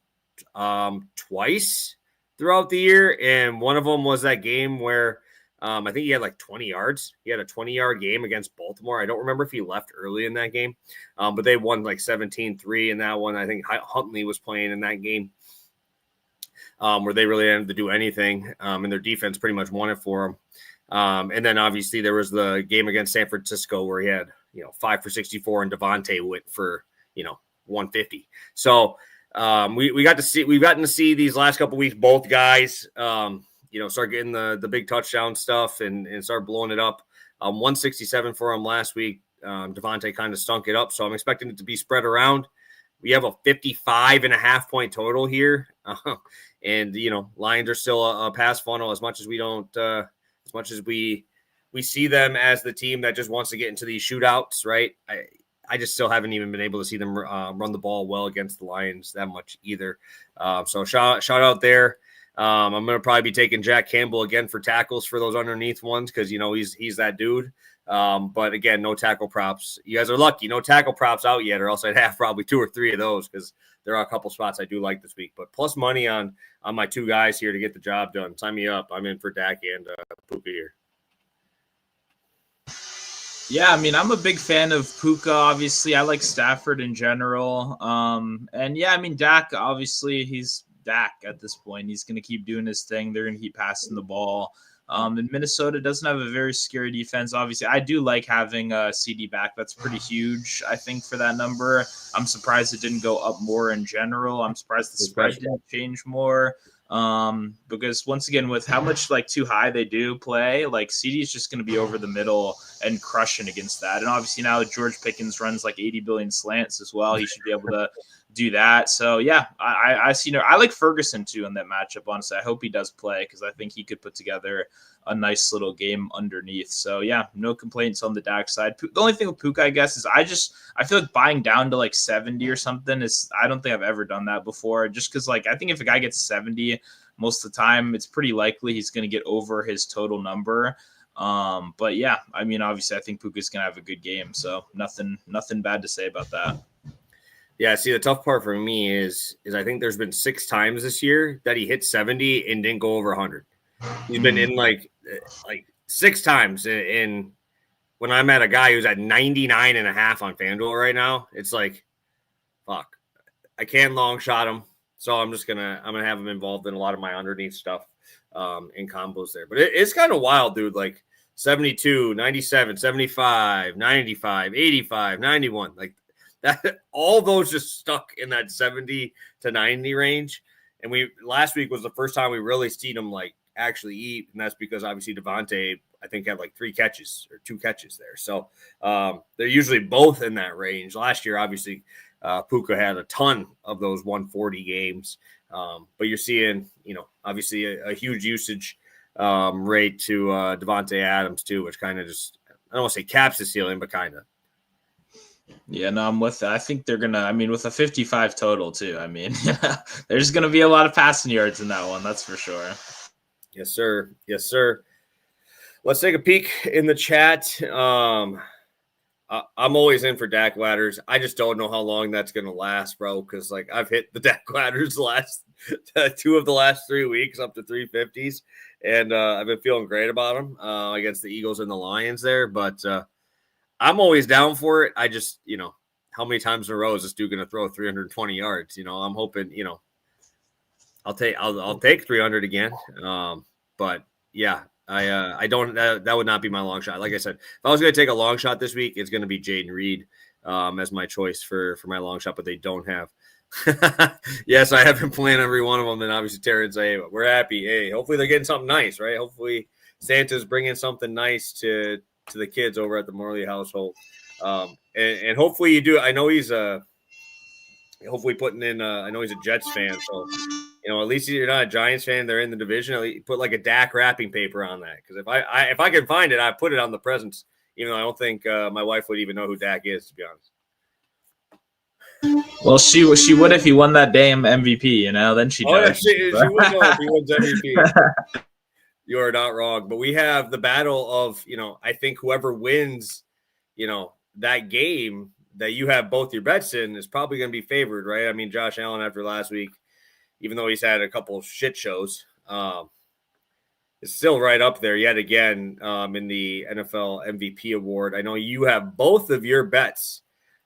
twice throughout the year. And one of them was that game where I think he had like 20 yards. He had a 20-yard game against Baltimore. I don't remember if he left early in that game, but they won like 17-3 in that one. I think Huntley was playing in that game. Where they really didn't have to do anything, and their defense pretty much won it for them. And then obviously there was the game against San Francisco where he had 5 for 64, and Devontae went for 150. So we've gotten to see these last couple of weeks both guys start getting the big touchdown stuff and start blowing it up. 167 for him last week. Devontae kind of stunk it up, so I'm expecting it to be spread around. We have a 55.5 point total here. And, Lions are still a pass funnel as much as we don't, as much as we see them as the team that just wants to get into these shootouts, right? I just still haven't even been able to see them run the ball well against the Lions that much either. So shout out there. I'm going to probably be taking Jack Campbell again for tackles for those underneath ones because, he's that dude. But again, no tackle props. You guys are lucky. No tackle props out yet, or else I'd have probably 2 or 3 of those because there are a couple spots I do like this week. But plus money on my 2 guys here to get the job done. Sign me up. I'm in for Dak and Puka here. Yeah, I mean, I'm a big fan of Puka, obviously. I like Stafford in general. And yeah, I mean, Dak, obviously, he's Dak at this point. He's going to keep doing his thing. They're going to keep passing the ball. And Minnesota doesn't have a very scary defense. Obviously, I do like having a CD back. That's pretty huge, I think, for that number. I'm surprised it didn't go up more in general. I'm surprised the spread didn't change more. Because once again, with how much too high they do play, CD is just going to be over the middle and crushing against that. And obviously now George Pickens runs 80 billion slants as well. He should be able to do that. So yeah, I see. I like Ferguson too in that matchup. Honestly, I hope he does play because I think he could put together a nice little game underneath. So yeah, no complaints on the Dak side. The only thing with Puka, I guess, is I feel like buying down to 70 or something is, I don't think I've ever done that before. Just because I think if a guy gets 70 most of the time, it's pretty likely he's going to get over his total number. But yeah, I mean, obviously, I think Puka's going to have a good game. So nothing bad to say about that. Yeah, see, the tough part for me is I think there's been 6 times this year that he hit 70 and didn't go over 100. He's been in like 6 times in when I'm at a guy who's at 99.5 on FanDuel right now. It's fuck, I can't long shot him. So I'm gonna have him involved in a lot of my underneath stuff in combos there. But it's kind of wild, dude. 72, 97, 75, 95, 85, 91. That all those just stuck in that 70 to 90 range. And last week was the first time we really seen them actually eat, and that's because obviously Devontae, I think, had 3 catches or 2 catches there. So they're usually both in that range. Last year, obviously, Puka had a ton of those 140 games, but you're seeing, obviously a huge usage rate to Devontae Adams too, which kind of just, I don't want to say caps the ceiling, but kind of. Yeah, no, I'm with that. I think they're going to, with a 55 total too. There's going to be a lot of passing yards in that one. That's for sure. Yes, sir. Yes, sir. Let's take a peek in the chat. I'm always in for Dak ladders. I just don't know how long that's going to last, bro, because I've hit the Dak ladders the last 2 of the last 3 weeks up to 350s, and I've been feeling great about them against the Eagles and the Lions there, but I'm always down for it. I just, how many times in a row is this dude going to throw 320 yards? I'm hoping, I'll take 300 again. But yeah, I don't, that would not be my long shot. Like I said, if I was going to take a long shot this week, it's going to be Jaden Reed as my choice for my long shot, but they don't have. Yes, I have been playing every one of them. And obviously Terrence, hey, we're happy. Hey, hopefully they're getting something nice, right? Hopefully Santa's bringing something nice to the kids over at the Morley household. And hopefully you do. I know he's hopefully putting in, I know he's a Jets fan. So, at least you're not a Giants fan. They're in the division. At least put a Dak wrapping paper on that. Because if I can find it, I put it on the presents. Even though I don't think my wife would even know who Dak is, to be honest. Well, she would if he won that damn MVP, then she does. Yeah, she would know if he wins MVP. You are not wrong. But we have the battle of, I think whoever wins, that game that you have both your bets in is probably going to be favored, right? I mean, Josh Allen after last week, even though he's had a couple of shit shows, is still right up there yet again in the NFL MVP award. I know you have both of your bets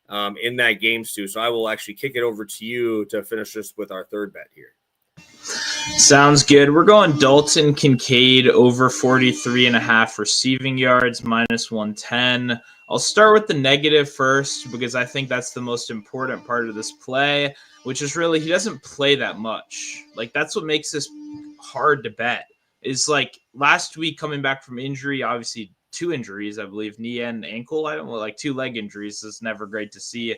in that game, Stu. So I will actually kick it over to you to finish this with our third bet here. Sounds good. We're going Dalton Kincaid over 43.5 receiving yards, minus 110. I'll start with the negative first because I think that's the most important part of this play, which is really he doesn't play that much. Like, that's what makes this hard to bet. Is like last week coming back from injury, obviously 2 injuries, I believe, knee and ankle. I don't know, like 2 leg injuries. It's never great to see.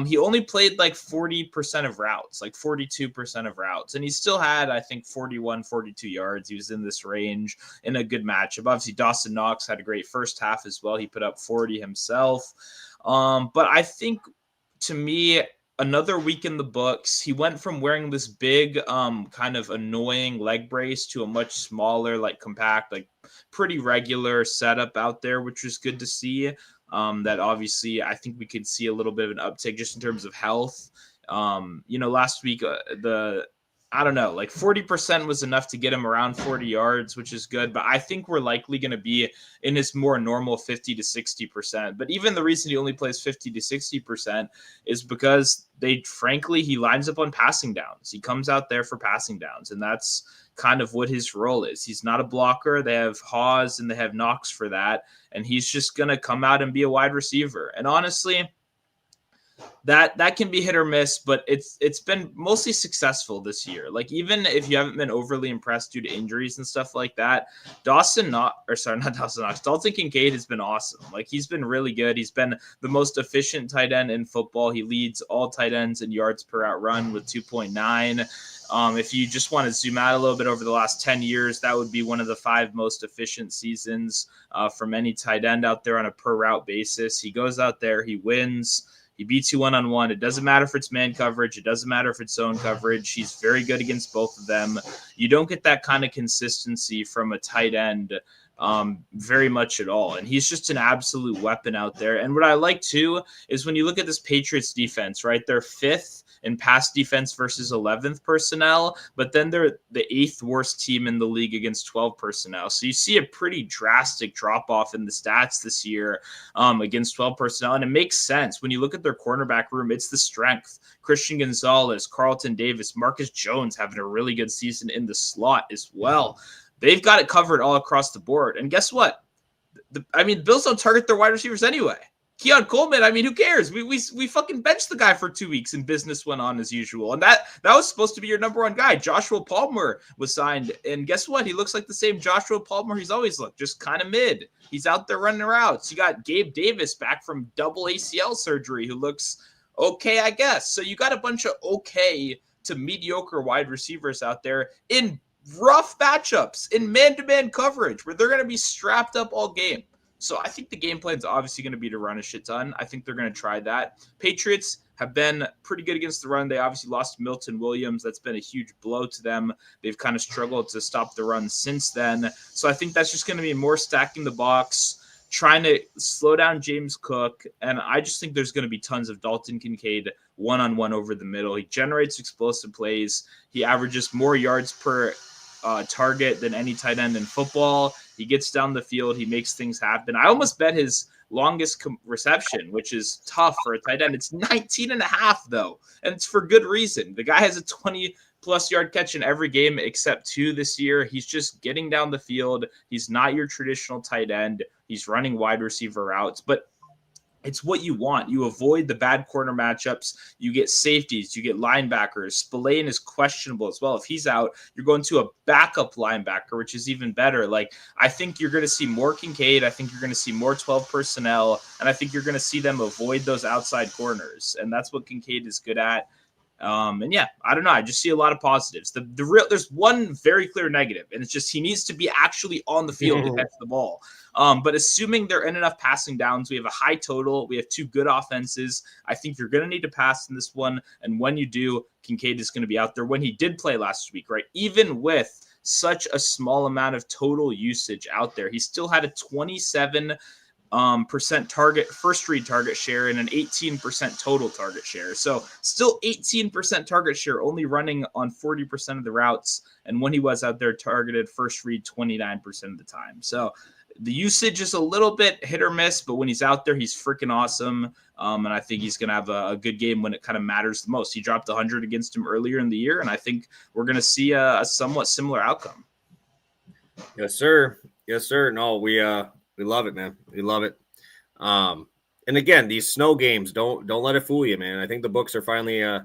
He only played like 40% of routes, like 42% of routes. And he still had, I think, 41, 42 yards. He was in this range in a good matchup. Obviously, Dawson Knox had a great first half as well. He put up 40 himself. But I think, to me, another week in the books. He went from wearing this big, kind of annoying leg brace to a much smaller, like compact, like pretty regular setup out there, which was good to see. That obviously I think we could see a little bit of an uptick just in terms of health. Last week, I don't know, like 40% was enough to get him around 40 yards, which is good. But I think we're likely going to be in his more normal 50 to 60%. But even the reason he only plays 50 to 60% is because he lines up on passing downs. He comes out there for passing downs, and that's kind of what his role is. He's not a blocker. They have Hawes and they have Knox for that. And he's just going to come out and be a wide receiver. And honestly, that can be hit or miss, but it's been mostly successful this year. Like, even if you haven't been overly impressed due to injuries and stuff like that, Dalton Kincaid has been awesome. Like, he's been really good. He's been the most efficient tight end in football. He leads all tight ends in yards per out run with 2.9. If you just want to zoom out a little bit over the last 10 years, that would be one of the 5 most efficient seasons from any tight end out there on a per route basis. He goes out there, he wins. He beats you one-on-one. It doesn't matter if it's man coverage. It doesn't matter if it's zone coverage. He's very good against both of them. You don't get that kind of consistency from a tight end very much at all. And he's just an absolute weapon out there. And what I like, too, is when you look at this Patriots defense, right? They're 5th in pass defense versus 11th personnel, but then they're the 8th worst team in the league against 12 personnel. So you see a pretty drastic drop off in the stats this year against 12 personnel. And it makes sense when you look at their cornerback room. It's the strength. Christian Gonzalez, Carlton Davis, Marcus Jones having a really good season in the slot as well. They've got it covered all across the board. And guess what? The Bills don't target their wide receivers anyway. Keon Coleman, who cares? We fucking benched the guy for 2 weeks and business went on as usual. And that was supposed to be your number 1 guy. Joshua Palmer was signed. And guess what? He looks like the same Joshua Palmer he's always looked, just kind of mid. He's out there running routes. You got Gabe Davis back from double ACL surgery who looks okay, I guess. So you got a bunch of okay to mediocre wide receivers out there in rough matchups, in man-to-man coverage, where they're going to be strapped up all game. So I think the game plan is obviously going to be to run a shit ton. I think they're going to try that. Patriots have been pretty good against the run. They obviously lost Milton Williams. That's been a huge blow to them. They've kind of struggled to stop the run since then. So I think that's just going to be more stacking the box, trying to slow down James Cook. And I just think there's going to be tons of Dalton Kincaid one-on-one over the middle. He generates explosive plays. He averages more yards per target than any tight end in football. He gets down the field. He makes things happen. I almost bet his longest reception, which is tough for a tight end. It's 19.5 though. And it's for good reason. The guy has a 20+ yard catch in every game except 2 this year. He's just getting down the field. He's not your traditional tight end. He's running wide receiver routes, but it's what you want. You avoid the bad corner matchups. You get safeties. You get linebackers. Spillane is questionable as well. If he's out, you're going to a backup linebacker, which is even better. Like, I think you're going to see more Kincaid. I think you're going to see more 12 personnel. And I think you're going to see them avoid those outside corners. And that's what Kincaid is good at. And yeah, I don't know. I just see a lot of positives. There's one very clear negative, and it's just he needs to be actually on the field to catch the ball. But assuming they're in enough passing downs, we have a high total. We have 2 good offenses. I think you're going to need to pass in this one. And when you do, Kincaid is going to be out there. When he did play last week, right? Even with such a small amount of total usage out there. He still had a 27 percent target first read target share and an 18% total target share. So still 18% target share, only running on 40% of the routes. And when he was out there, targeted first read 29% of the time. So the usage is a little bit hit or miss, but when he's out there, he's freaking awesome. And I think he's going to have a good game when it kind of matters the most. He dropped 100 against him earlier in the year, and I think we're going to see a somewhat similar outcome. Yes, sir. Yes, sir. No, we love it, man. We love it. And again, these snow games, don't let it fool you, man. I think the books are finally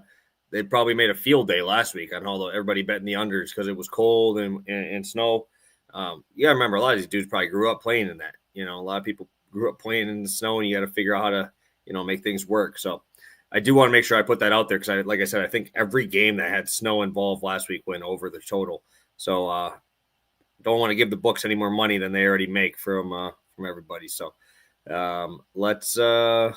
they probably made a field day last week on how everybody betting the unders because it was cold and snow. You gotta remember, a lot of these dudes probably grew up playing in that. A lot of people grew up playing in the snow, and you got to figure out how to make things work. So I do want to make sure I put that out there because like I said, I think every game that had snow involved last week went over the total. So don't want to give the books any more money than they already make from everybody. So let's get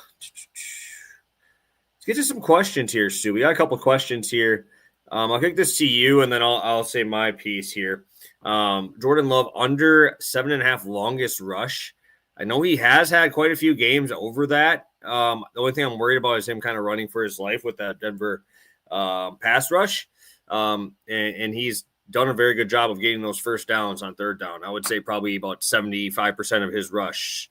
to some questions here, Stu. We got a couple questions here. I'll kick this to you, and then I'll say my piece here. Jordan Love under 7.5 longest rush. I know he has had quite a few games over that. The only thing I'm worried about is him kind of running for his life with that Denver pass rush. And he's done a very good job of getting those first downs on third down. I would say probably about 75% of his rush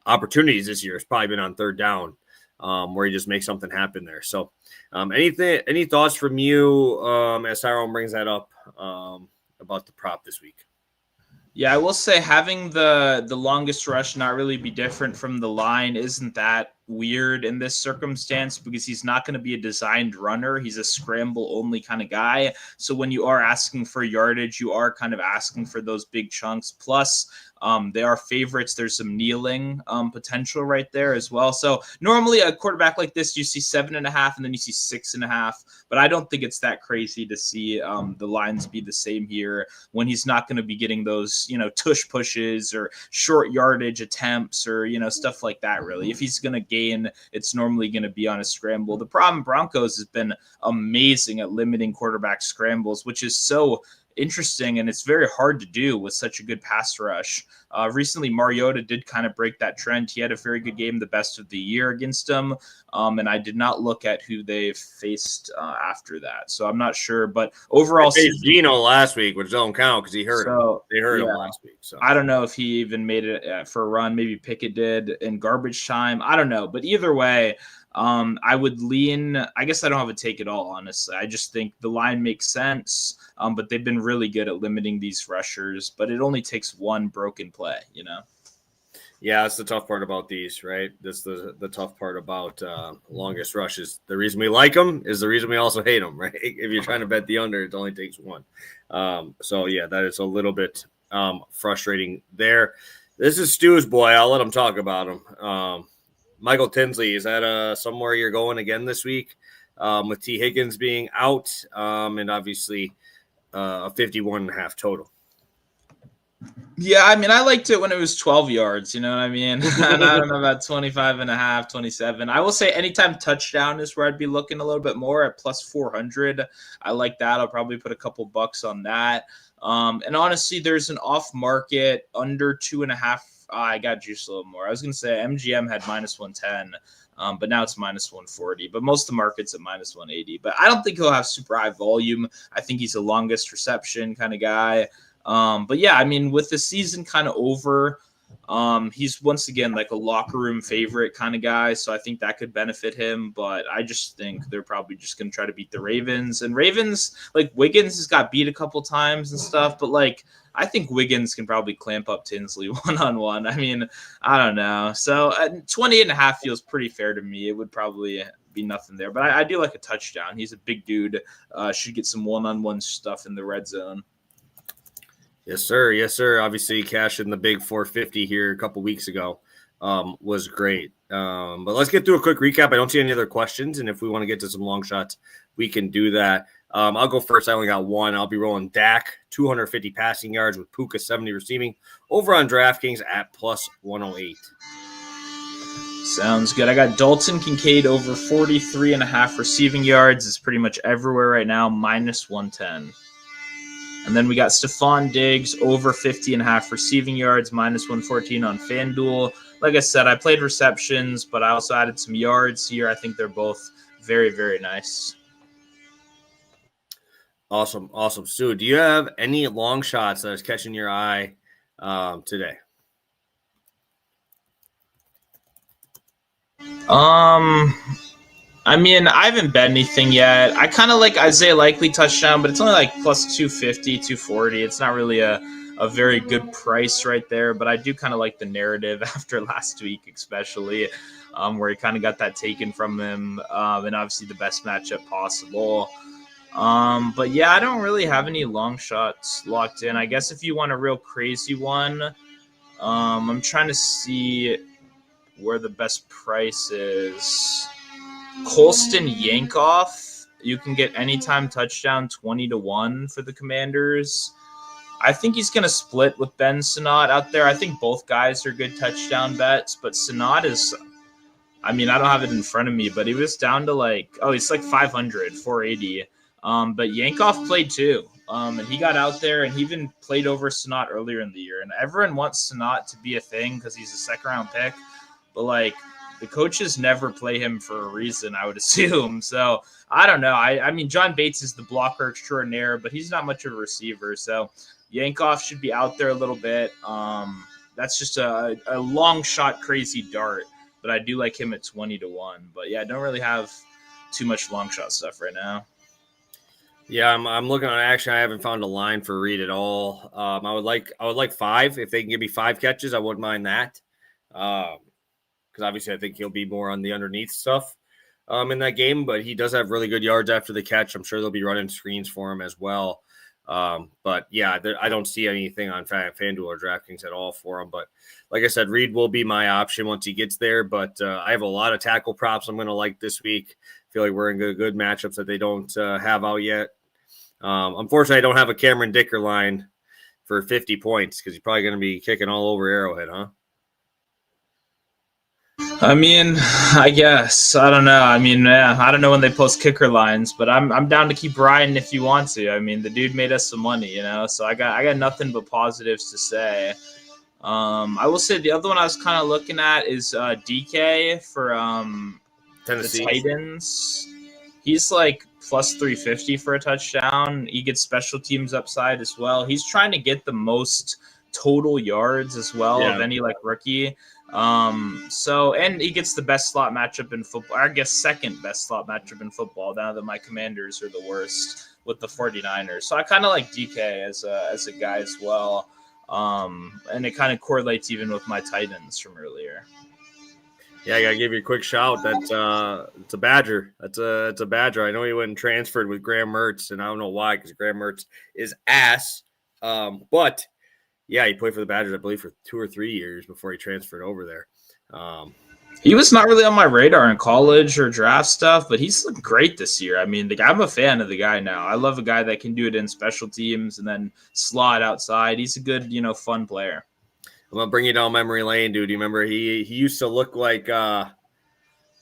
opportunities this year has probably been on third down, where he just makes something happen there. So any thoughts from you as Tyrone brings that up about the prop this week? Yeah, I will say having the longest rush not really be different from the line isn't that weird in this circumstance because he's not going to be a designed runner. He's a scramble only kind of guy. So when you are asking for yardage, you are kind of asking for those big chunks. Plus, they are favorites. There's some kneeling potential right there as well. So normally a quarterback like this, you see 7.5 and then you see 6.5. But I don't think it's that crazy to see the lines be the same here when he's not going to be getting those, tush pushes or short yardage attempts or, stuff like that, really. If he's going to gain, it's normally going to be on a scramble. The problem Broncos has been amazing at limiting quarterback scrambles, which is so interesting, and it's very hard to do with such a good pass rush. Recently, Mariota did kind of break that trend. He had a very good game, the best of the year against him, and I did not look at who they faced after that, so I'm not sure. But overall, they faced Geno last week, which don't count because he hurt him. They hurt him last week. So I don't know if he even made it for a run. Maybe Pickett did in garbage time. I don't know, but either way, I would lean. I guess I don't have a take at all, honestly. I just think the line makes sense, but they've been really good at limiting these rushers. But it only takes one broken play, Yeah, that's the tough part about these, right? That's the tough part about longest rushes. The reason we like them is the reason we also hate them, right? If you're trying to bet the under, it only takes one. So, yeah, that is a little bit frustrating there. This is Stu's boy. I'll let him talk about him. Michael Tinsley, is that somewhere you're going again this week with T. Higgins being out and obviously a 51.5 total? Yeah, I mean, I liked it when it was 12 yards, you know what I mean? And I don't know about 25.5, 27. I will say anytime touchdown is where I'd be looking a little bit more at plus 400. I like that. I'll probably put a couple bucks on that. And honestly, there's an off market under 2.5. I got juiced a little more. I was going to say MGM had minus 110, but now it's minus 140. But most of the market's at minus 180. But I don't think he'll have super high volume. I think he's a longest reception kind of guy. But yeah, I mean, with the season kind of over, he's once again like a locker room favorite kind of guy. So I think that could benefit him. But I just think they're probably just going to try to beat the Ravens. And Ravens, like Wiggins has got beat a couple times and stuff. But like, I think Wiggins can probably clamp up Tinsley one-on-one. I mean, I don't know. So 28.5 feels pretty fair to me. It would probably be nothing there. But I do like a touchdown. He's a big dude. Should get some one-on-one stuff in the red zone. Yes, sir. Yes, sir. Obviously, cashing the big 450 here a couple weeks ago was great. But let's get through a quick recap. I don't see any other questions, and if we want to get to some long shots, we can do that. I'll go first. I only got one. I'll be rolling Dak, 250 passing yards with Puka, 70 receiving, over on DraftKings at plus 108. Sounds good. I got Dalton Kincaid over 43.5 receiving yards. It's pretty much everywhere right now, minus 110. And then we got Stephon Diggs over 50.5 receiving yards, -114 on FanDuel. Like I said, I played receptions, but I also added some yards here. I think they're both very, very nice. Awesome. Stu, do you have any long shots that is catching your eye today? I mean, I haven't bet anything yet. I kind of like Isaiah Likely touchdown, but it's only like plus 250, 240. It's not really a very good price right there, but I do kind of like the narrative after last week, especially where he kind of got that taken from him, and obviously the best matchup possible. But yeah, I don't really have any long shots locked in. I guess if you want a real crazy one, I'm trying to see where the best price is. Colston Yankoff, you can get anytime touchdown 20-1 for the Commanders. I think he's going to split with Ben Sinnott out there. I think both guys are good touchdown bets, but Sinnott is, I mean, I don't have it in front of me, but he was down to he's like 500, 480. But Yankoff played too. And he got out there and he even played over Sinnott earlier in the year. And everyone wants Sinnott to be a thing because he's a second-round pick. But, the coaches never play him for a reason, I would assume. So, I don't know. I mean, John Bates is the blocker extraordinaire, but he's not much of a receiver. So, Yankoff should be out there a little bit. That's just a long shot crazy dart. But I do like him at 20-1. But, yeah, I don't really have too much long shot stuff right now. Yeah, I'm looking on action. I haven't found a line for Reed at all. I would like 5. If they can give me 5 catches, I wouldn't mind that. Because obviously I think he'll be more on the underneath stuff in that game, but he does have really good yards after the catch. I'm sure they'll be running screens for him as well. But yeah, I don't see anything on FanDuel or DraftKings at all for him. But like I said, Reed will be my option once he gets there. But I have a lot of tackle props I'm going to like this week. I feel like we're in good matchups that they don't have out yet. Unfortunately, I don't have a Cameron Dicker line for 50 points because he's probably going to be kicking all over Arrowhead, huh? I mean, I guess. I don't know. I mean, I don't know when they post kicker lines, but I'm down to keep riding if you want to. I mean, the dude made us some money, so I got nothing but positives to say. I will say the other one I was kind of looking at is DK for Tennessee. The Titans. He's like plus 350 for a touchdown. He gets special teams upside as well. He's trying to get the most total yards as well of any rookie. And he gets the best slot matchup in football. I guess second best slot matchup in football now that my Commanders are the worst with the 49ers. So I kind of like DK as a guy as well. And it kind of correlates even with my Titans from earlier. Yeah, I gotta give you a quick shout. It's a Badger. It's a Badger. I know he went and transferred with Graham Mertz, and I don't know why, because Graham Mertz is ass. But yeah, he played for the Badgers, I believe, for 2 or 3 years before he transferred over there. He was not really on my radar in college or draft stuff, but he's looked great this year. I mean, I'm a fan of the guy now. I love a guy that can do it in special teams and then slot outside. He's a good, fun player. I'm gonna bring you down memory lane, dude. You remember he used to look like one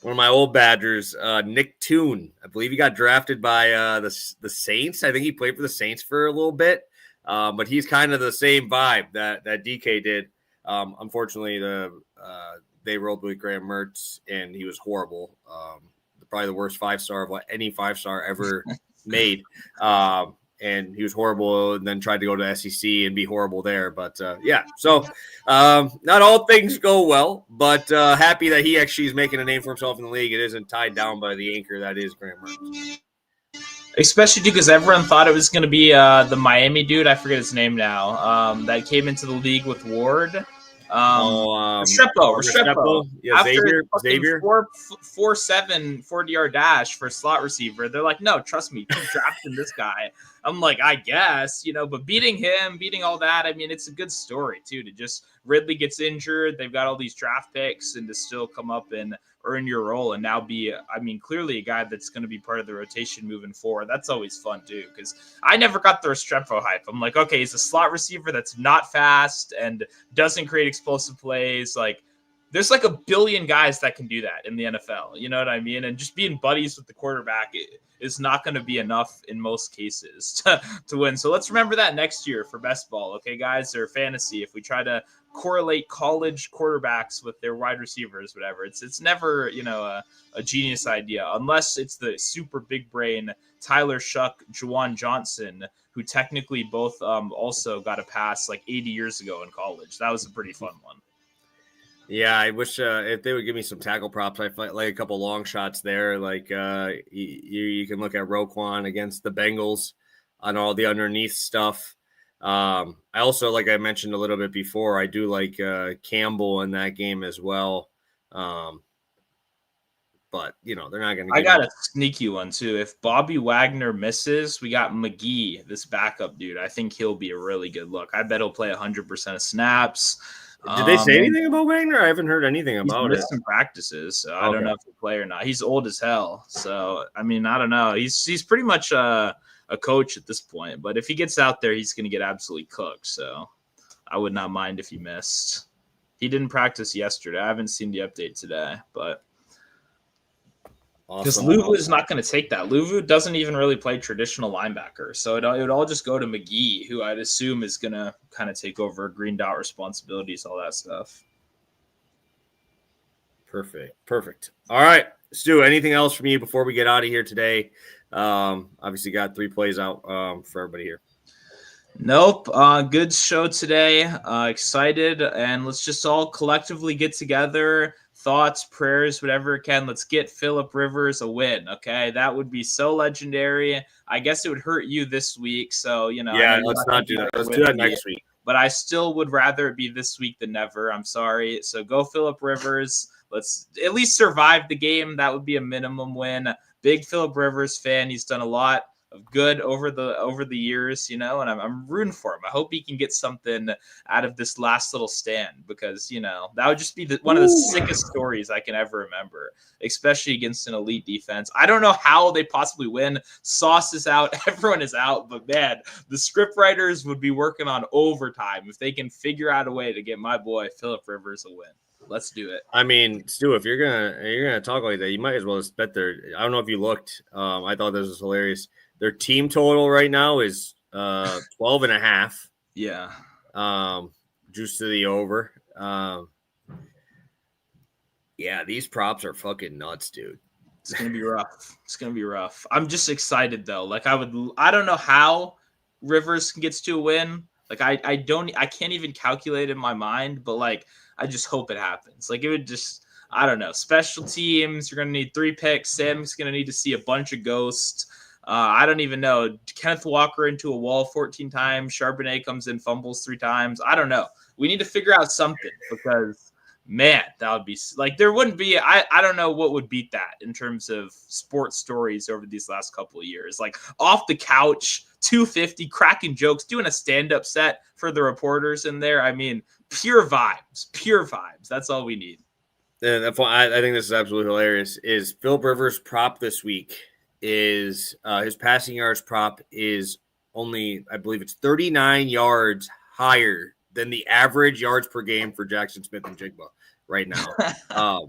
of my old Badgers, Nick Toon. I believe he got drafted by the Saints. I think he played for the Saints for a little bit. But he's kind of the same vibe that DK did. Unfortunately, they rolled with Graham Mertz, and he was horrible. Probably the worst 5-star of what any 5-star ever made. And he was horrible, and then tried to go to SEC and be horrible there. But yeah, so not all things go well. But happy that he actually is making a name for himself in the league. It isn't tied down by the anchor that is Graham Mertz. Especially because everyone thought it was going to be the Miami dude. I forget his name now. That came into the league with Ward. Restrepo. Yeah, Xavier. 4.7 40-yard dash for a slot receiver. They're like, no, trust me, keep drafting this guy. I'm like, I guess, but beating him, beating all that, I mean, it's a good story too. To just Ridley gets injured, they've got all these draft picks, and to still come up and earn your role and now be, clearly a guy that's going to be part of the rotation moving forward. That's always fun too, because I never got the Restrepo hype. I'm like, okay, he's a slot receiver that's not fast and doesn't create explosive plays. Like, there's like a billion guys that can do that in the NFL. You know what I mean? And just being buddies with the quarterback is not going to be enough in most cases to win. So let's remember that next year for best ball. Okay, guys, or fantasy. If we try to correlate college quarterbacks with their wide receivers, whatever, it's never, a genius idea unless it's the super big brain Tyler Shuck, Juwan Johnson, who technically both also got a pass like 80 years ago in college. That was a pretty fun one. Yeah, I wish if they would give me some tackle props, I like a couple long shots there. Like you can look at Roquan against the Bengals on all the underneath stuff. I also, like I mentioned a little bit before, I do like Campbell in that game as well. But they're not going to. I got a sneaky one too. If Bobby Wagner misses, we got McGee, this backup dude. I think he'll be a really good look. I bet he'll play 100% of snaps. Did they say anything about Wagner? I haven't heard anything about it. He's missed some practices, so I don't know if he'll play or not. He's old as hell, so I mean, I don't know. He's pretty much a coach at this point, but if he gets out there, he's going to get absolutely cooked. So I would not mind if he missed. He didn't practice yesterday. I haven't seen the update today, but because Luvu is not going to take that. Luvu doesn't even really play traditional linebacker, so it would all just go to McGee, who I'd assume is going to kind of take over green dot responsibilities, all that stuff. Perfect. All right, Stu, anything else from you before we get out of here today? Obviously got 3 plays out for everybody here. Nope. Good show today. Excited, and let's just all collectively get together. Thoughts, prayers, whatever it can. Let's get Phillip Rivers a win, okay? That would be so legendary. I guess it would hurt you this week, so, Yeah, let's not do that. Let's do that next week. But I still would rather it be this week than never. I'm sorry. So go Phillip Rivers. Let's at least survive the game. That would be a minimum win. Big Phillip Rivers fan. He's done a lot of good over the years, and I'm rooting for him. I hope he can get something out of this last little stand, because that would just be one of the sickest stories I can ever remember, especially against an elite defense. I don't know how they possibly win. Sauce is out, everyone is out, but man, the script writers would be working on overtime if they can figure out a way to get my boy Phillip Rivers a win. Let's do it. I mean, Stu, if you're gonna talk like that, you might as well just bet their. I don't know if you looked. I thought this was hilarious. Their team total right now is 12.5. Yeah. Juice to the over. Yeah, these props are fucking nuts, dude. It's gonna be rough. I'm just excited though. Like I don't know how Rivers gets to a win. Like I can't even calculate in my mind, but like I just hope it happens. Like it would just, I don't know. Special teams, you're gonna need 3 picks. Sam's gonna need to see a bunch of ghosts. I don't even know. Kenneth Walker into a wall 14 times. Charbonnet comes in, fumbles 3 times. I don't know. We need to figure out something, because, man, that would be like, there wouldn't be, I don't know what would beat that in terms of sports stories over these last couple of years. Like off the couch, 250, cracking jokes, doing a stand-up set for the reporters in there. I mean, pure vibes. That's all we need. And I think this is absolutely hilarious. Is Phillip Rivers' prop this week is his passing yards prop is only, I believe it's 39 yards higher than the average yards per game for Jackson Smith and Jigba right now.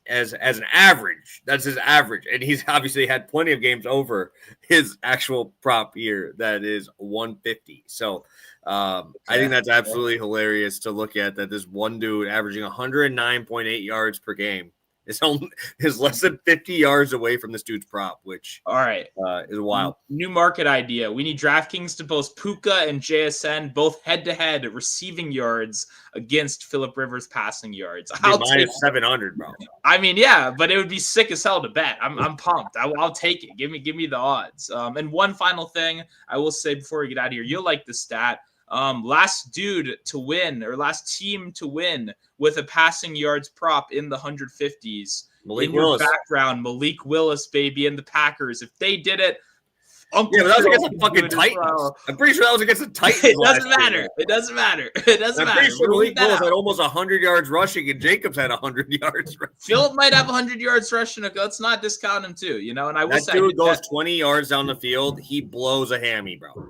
As an average, that's his average. And he's obviously had plenty of games over his actual prop here that is 150. So I think that's absolutely hilarious to look at, that this one dude averaging 109.8 yards per game is less than 50 yards away from this dude's prop, which all right is wild. New market idea. We need DraftKings to post Puka and JSN both head-to-head receiving yards against Phillip Rivers passing yards. Minus 700, bro. I mean, yeah, but it would be sick as hell to bet. I'm pumped. I'll take it. Give me the odds. And one final thing I will say before we get out of here, you'll like the stat. Last dude to win, or last team to win with a passing yards prop in the 150s. Malik Willis. Background, Malik Willis, baby, and the Packers. If they did it, Uncle Yeah, but that was Phil against the can fucking do it as Titans. well. I'm pretty sure that was against the Titans. It doesn't last matter. year. It doesn't matter. It doesn't I'm matter. pretty sure We'll Malik leave that Willis had out. almost 100 yards rushing, and Jacobs had 100 yards rushing. Philip might have 100 yards rushing. Let's not discount him too, you know. And I will That say, dude goes 20 yards down the field. He blows a hammy, bro.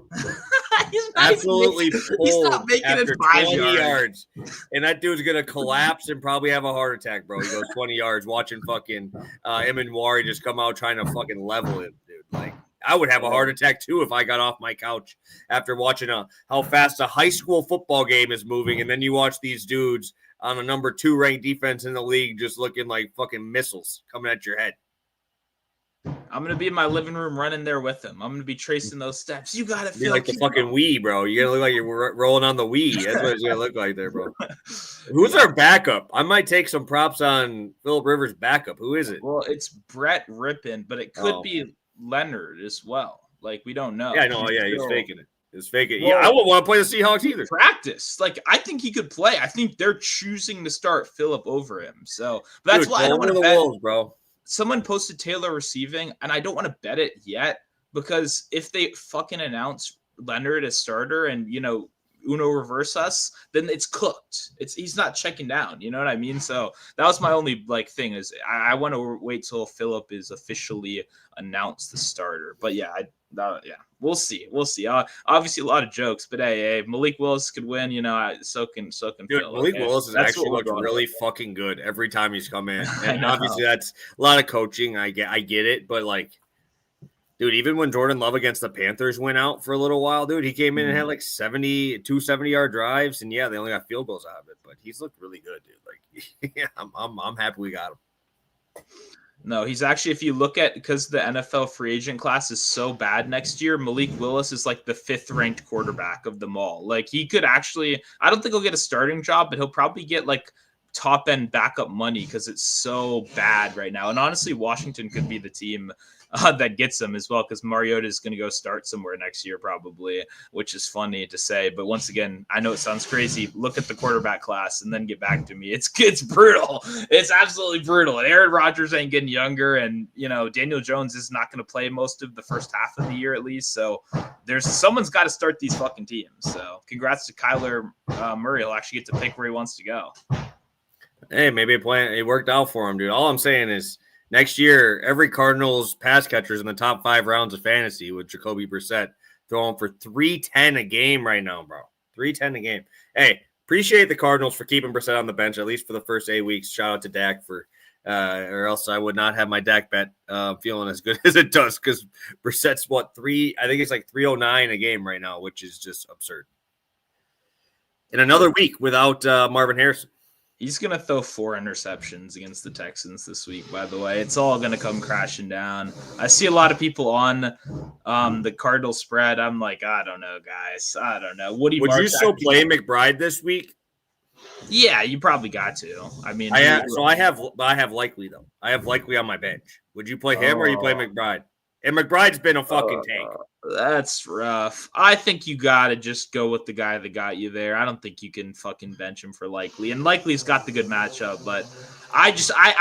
he's not Absolutely he's not pulled making it after 5 20 yards. And that dude's going to collapse and probably have a heart attack, bro. He goes 20 yards watching fucking Wari just come out trying to fucking level him, dude. Like, I would have a heart attack too if I got off my couch after watching how fast a high school football game is moving, and then you watch these dudes on a number 2 ranked defense in the league just looking like fucking missiles coming at your head. I'm gonna be in my living room running there with him. I'm gonna be tracing those steps. You got it, Phil. Like the fucking Wii, bro. You're gonna look like you're rolling on the Wii. That's what it's gonna look like there, bro. Who's our backup? I might take some props on Philip Rivers' backup. Who is it? Well, it's Brett Rippon, but it could be Leonard as well. Like, we don't know. Yeah, I know. Yeah, he's faking it. He's faking it. Well, Yeah, I wouldn't want to play the Seahawks either. Practice. Like, I think he could play. I think they're choosing to start Philip over him. So but that's why I don't want to bet. Wolves, bro. Someone posted Taylor receiving, and I don't want to bet it yet because if they fucking announce Leonard as starter and, you know, Uno reverse us, then it's cooked. He's not checking down. You know what I mean? So that was my only thing is I want to wait till Philip is officially announced the starter. But yeah, we'll see. Obviously a lot of jokes, but hey, Malik Willis could win. You know, so can Dude, Phil. Malik Willis has actually looked really fucking good every time he's come in. And obviously that's a lot of coaching. I get it, but like, dude, even when Jordan Love against the Panthers went out for a little while, dude, he came in and had like 70-yard drives, and yeah, they only got field goals out of it, but he's looked really good, dude. Like, yeah, I'm happy we got him. No, he's actually, if you look at, because the NFL free agent class is so bad next year, Malik Willis is like the 5th ranked quarterback of them all. Like, he could actually, I don't think he'll get a starting job, but he'll probably get like top end backup money because it's so bad right now. And honestly, Washington could be the team that gets him as well, because Mariota is going to go start somewhere next year probably, which is funny to say. But once again, I know it sounds crazy. Look at the quarterback class and then get back to me. It's brutal. It's absolutely brutal. And Aaron Rodgers ain't getting younger, and you know Daniel Jones is not going to play most of the first half of the year at least. So someone's got to start these fucking teams. So congrats to Kyler Murray. He'll actually get to pick where he wants to go. Hey, maybe it worked out for him, dude. All I'm saying is, next year, every Cardinals pass catcher is in the top 5 rounds of fantasy with Jacoby Brissett throwing for 310 a game right now, bro. 310 a game. Hey, appreciate the Cardinals for keeping Brissett on the bench, at least for the first 8 weeks. Shout out to Dak or else I would not have my Dak bet feeling as good as it does, because Brissett's I think it's like 309 a game right now, which is just absurd. In another week without Marvin Harrison. He's going to throw 4 interceptions against the Texans this week, by the way. It's all going to come crashing down. I see a lot of people on the Cardinal spread. I'm like, I don't know, guys. I don't know. Would you still play McBride this week? Yeah, you probably got to. I mean, I have Likely, though. I have Likely on my bench. Would you play him or you play McBride? And McBride's been a fucking tank. That's rough. I think you got to just go with the guy that got you there. I don't think you can fucking bench him for Likely. And Likely's got the good matchup, but I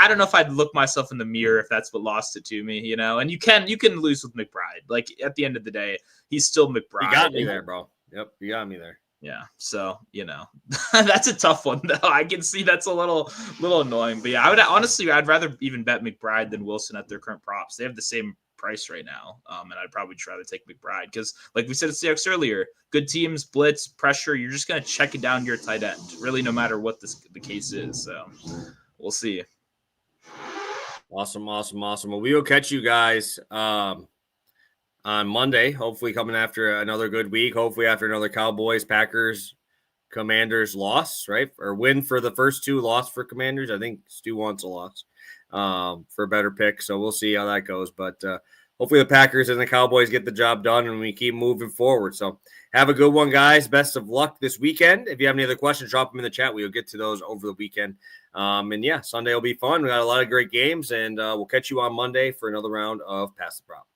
don't know if I'd look myself in the mirror if that's what lost it to me, you know? And you can lose with McBride. Like, at the end of the day, he's still McBride. You got me there, bro. Yep, you got me there. Yeah, so, you know, that's a tough one, though. I can see that's a little annoying. But, yeah, I'd rather even bet McBride than Wilson at their current props. They have the same price right now, and I'd probably try to take McBride because, like we said at Seahawks earlier, good teams, blitz, pressure, you're just going to check it down your tight end, really, no matter what the case is. So we'll see. Awesome. Well, we will catch you guys on Monday, hopefully coming after another good week, hopefully after another Cowboys, Packers, Commanders loss, right? Or win for the first 2, loss for Commanders. I think Stu wants a loss for a better pick. So we'll see how that goes. But hopefully the Packers and the Cowboys get the job done and we keep moving forward. So have a good one, guys. Best of luck this weekend. If you have any other questions, drop them in the chat. We'll get to those over the weekend. And yeah, Sunday will be fun. We got a lot of great games, and we'll catch you on Monday for another round of Pass the Prop.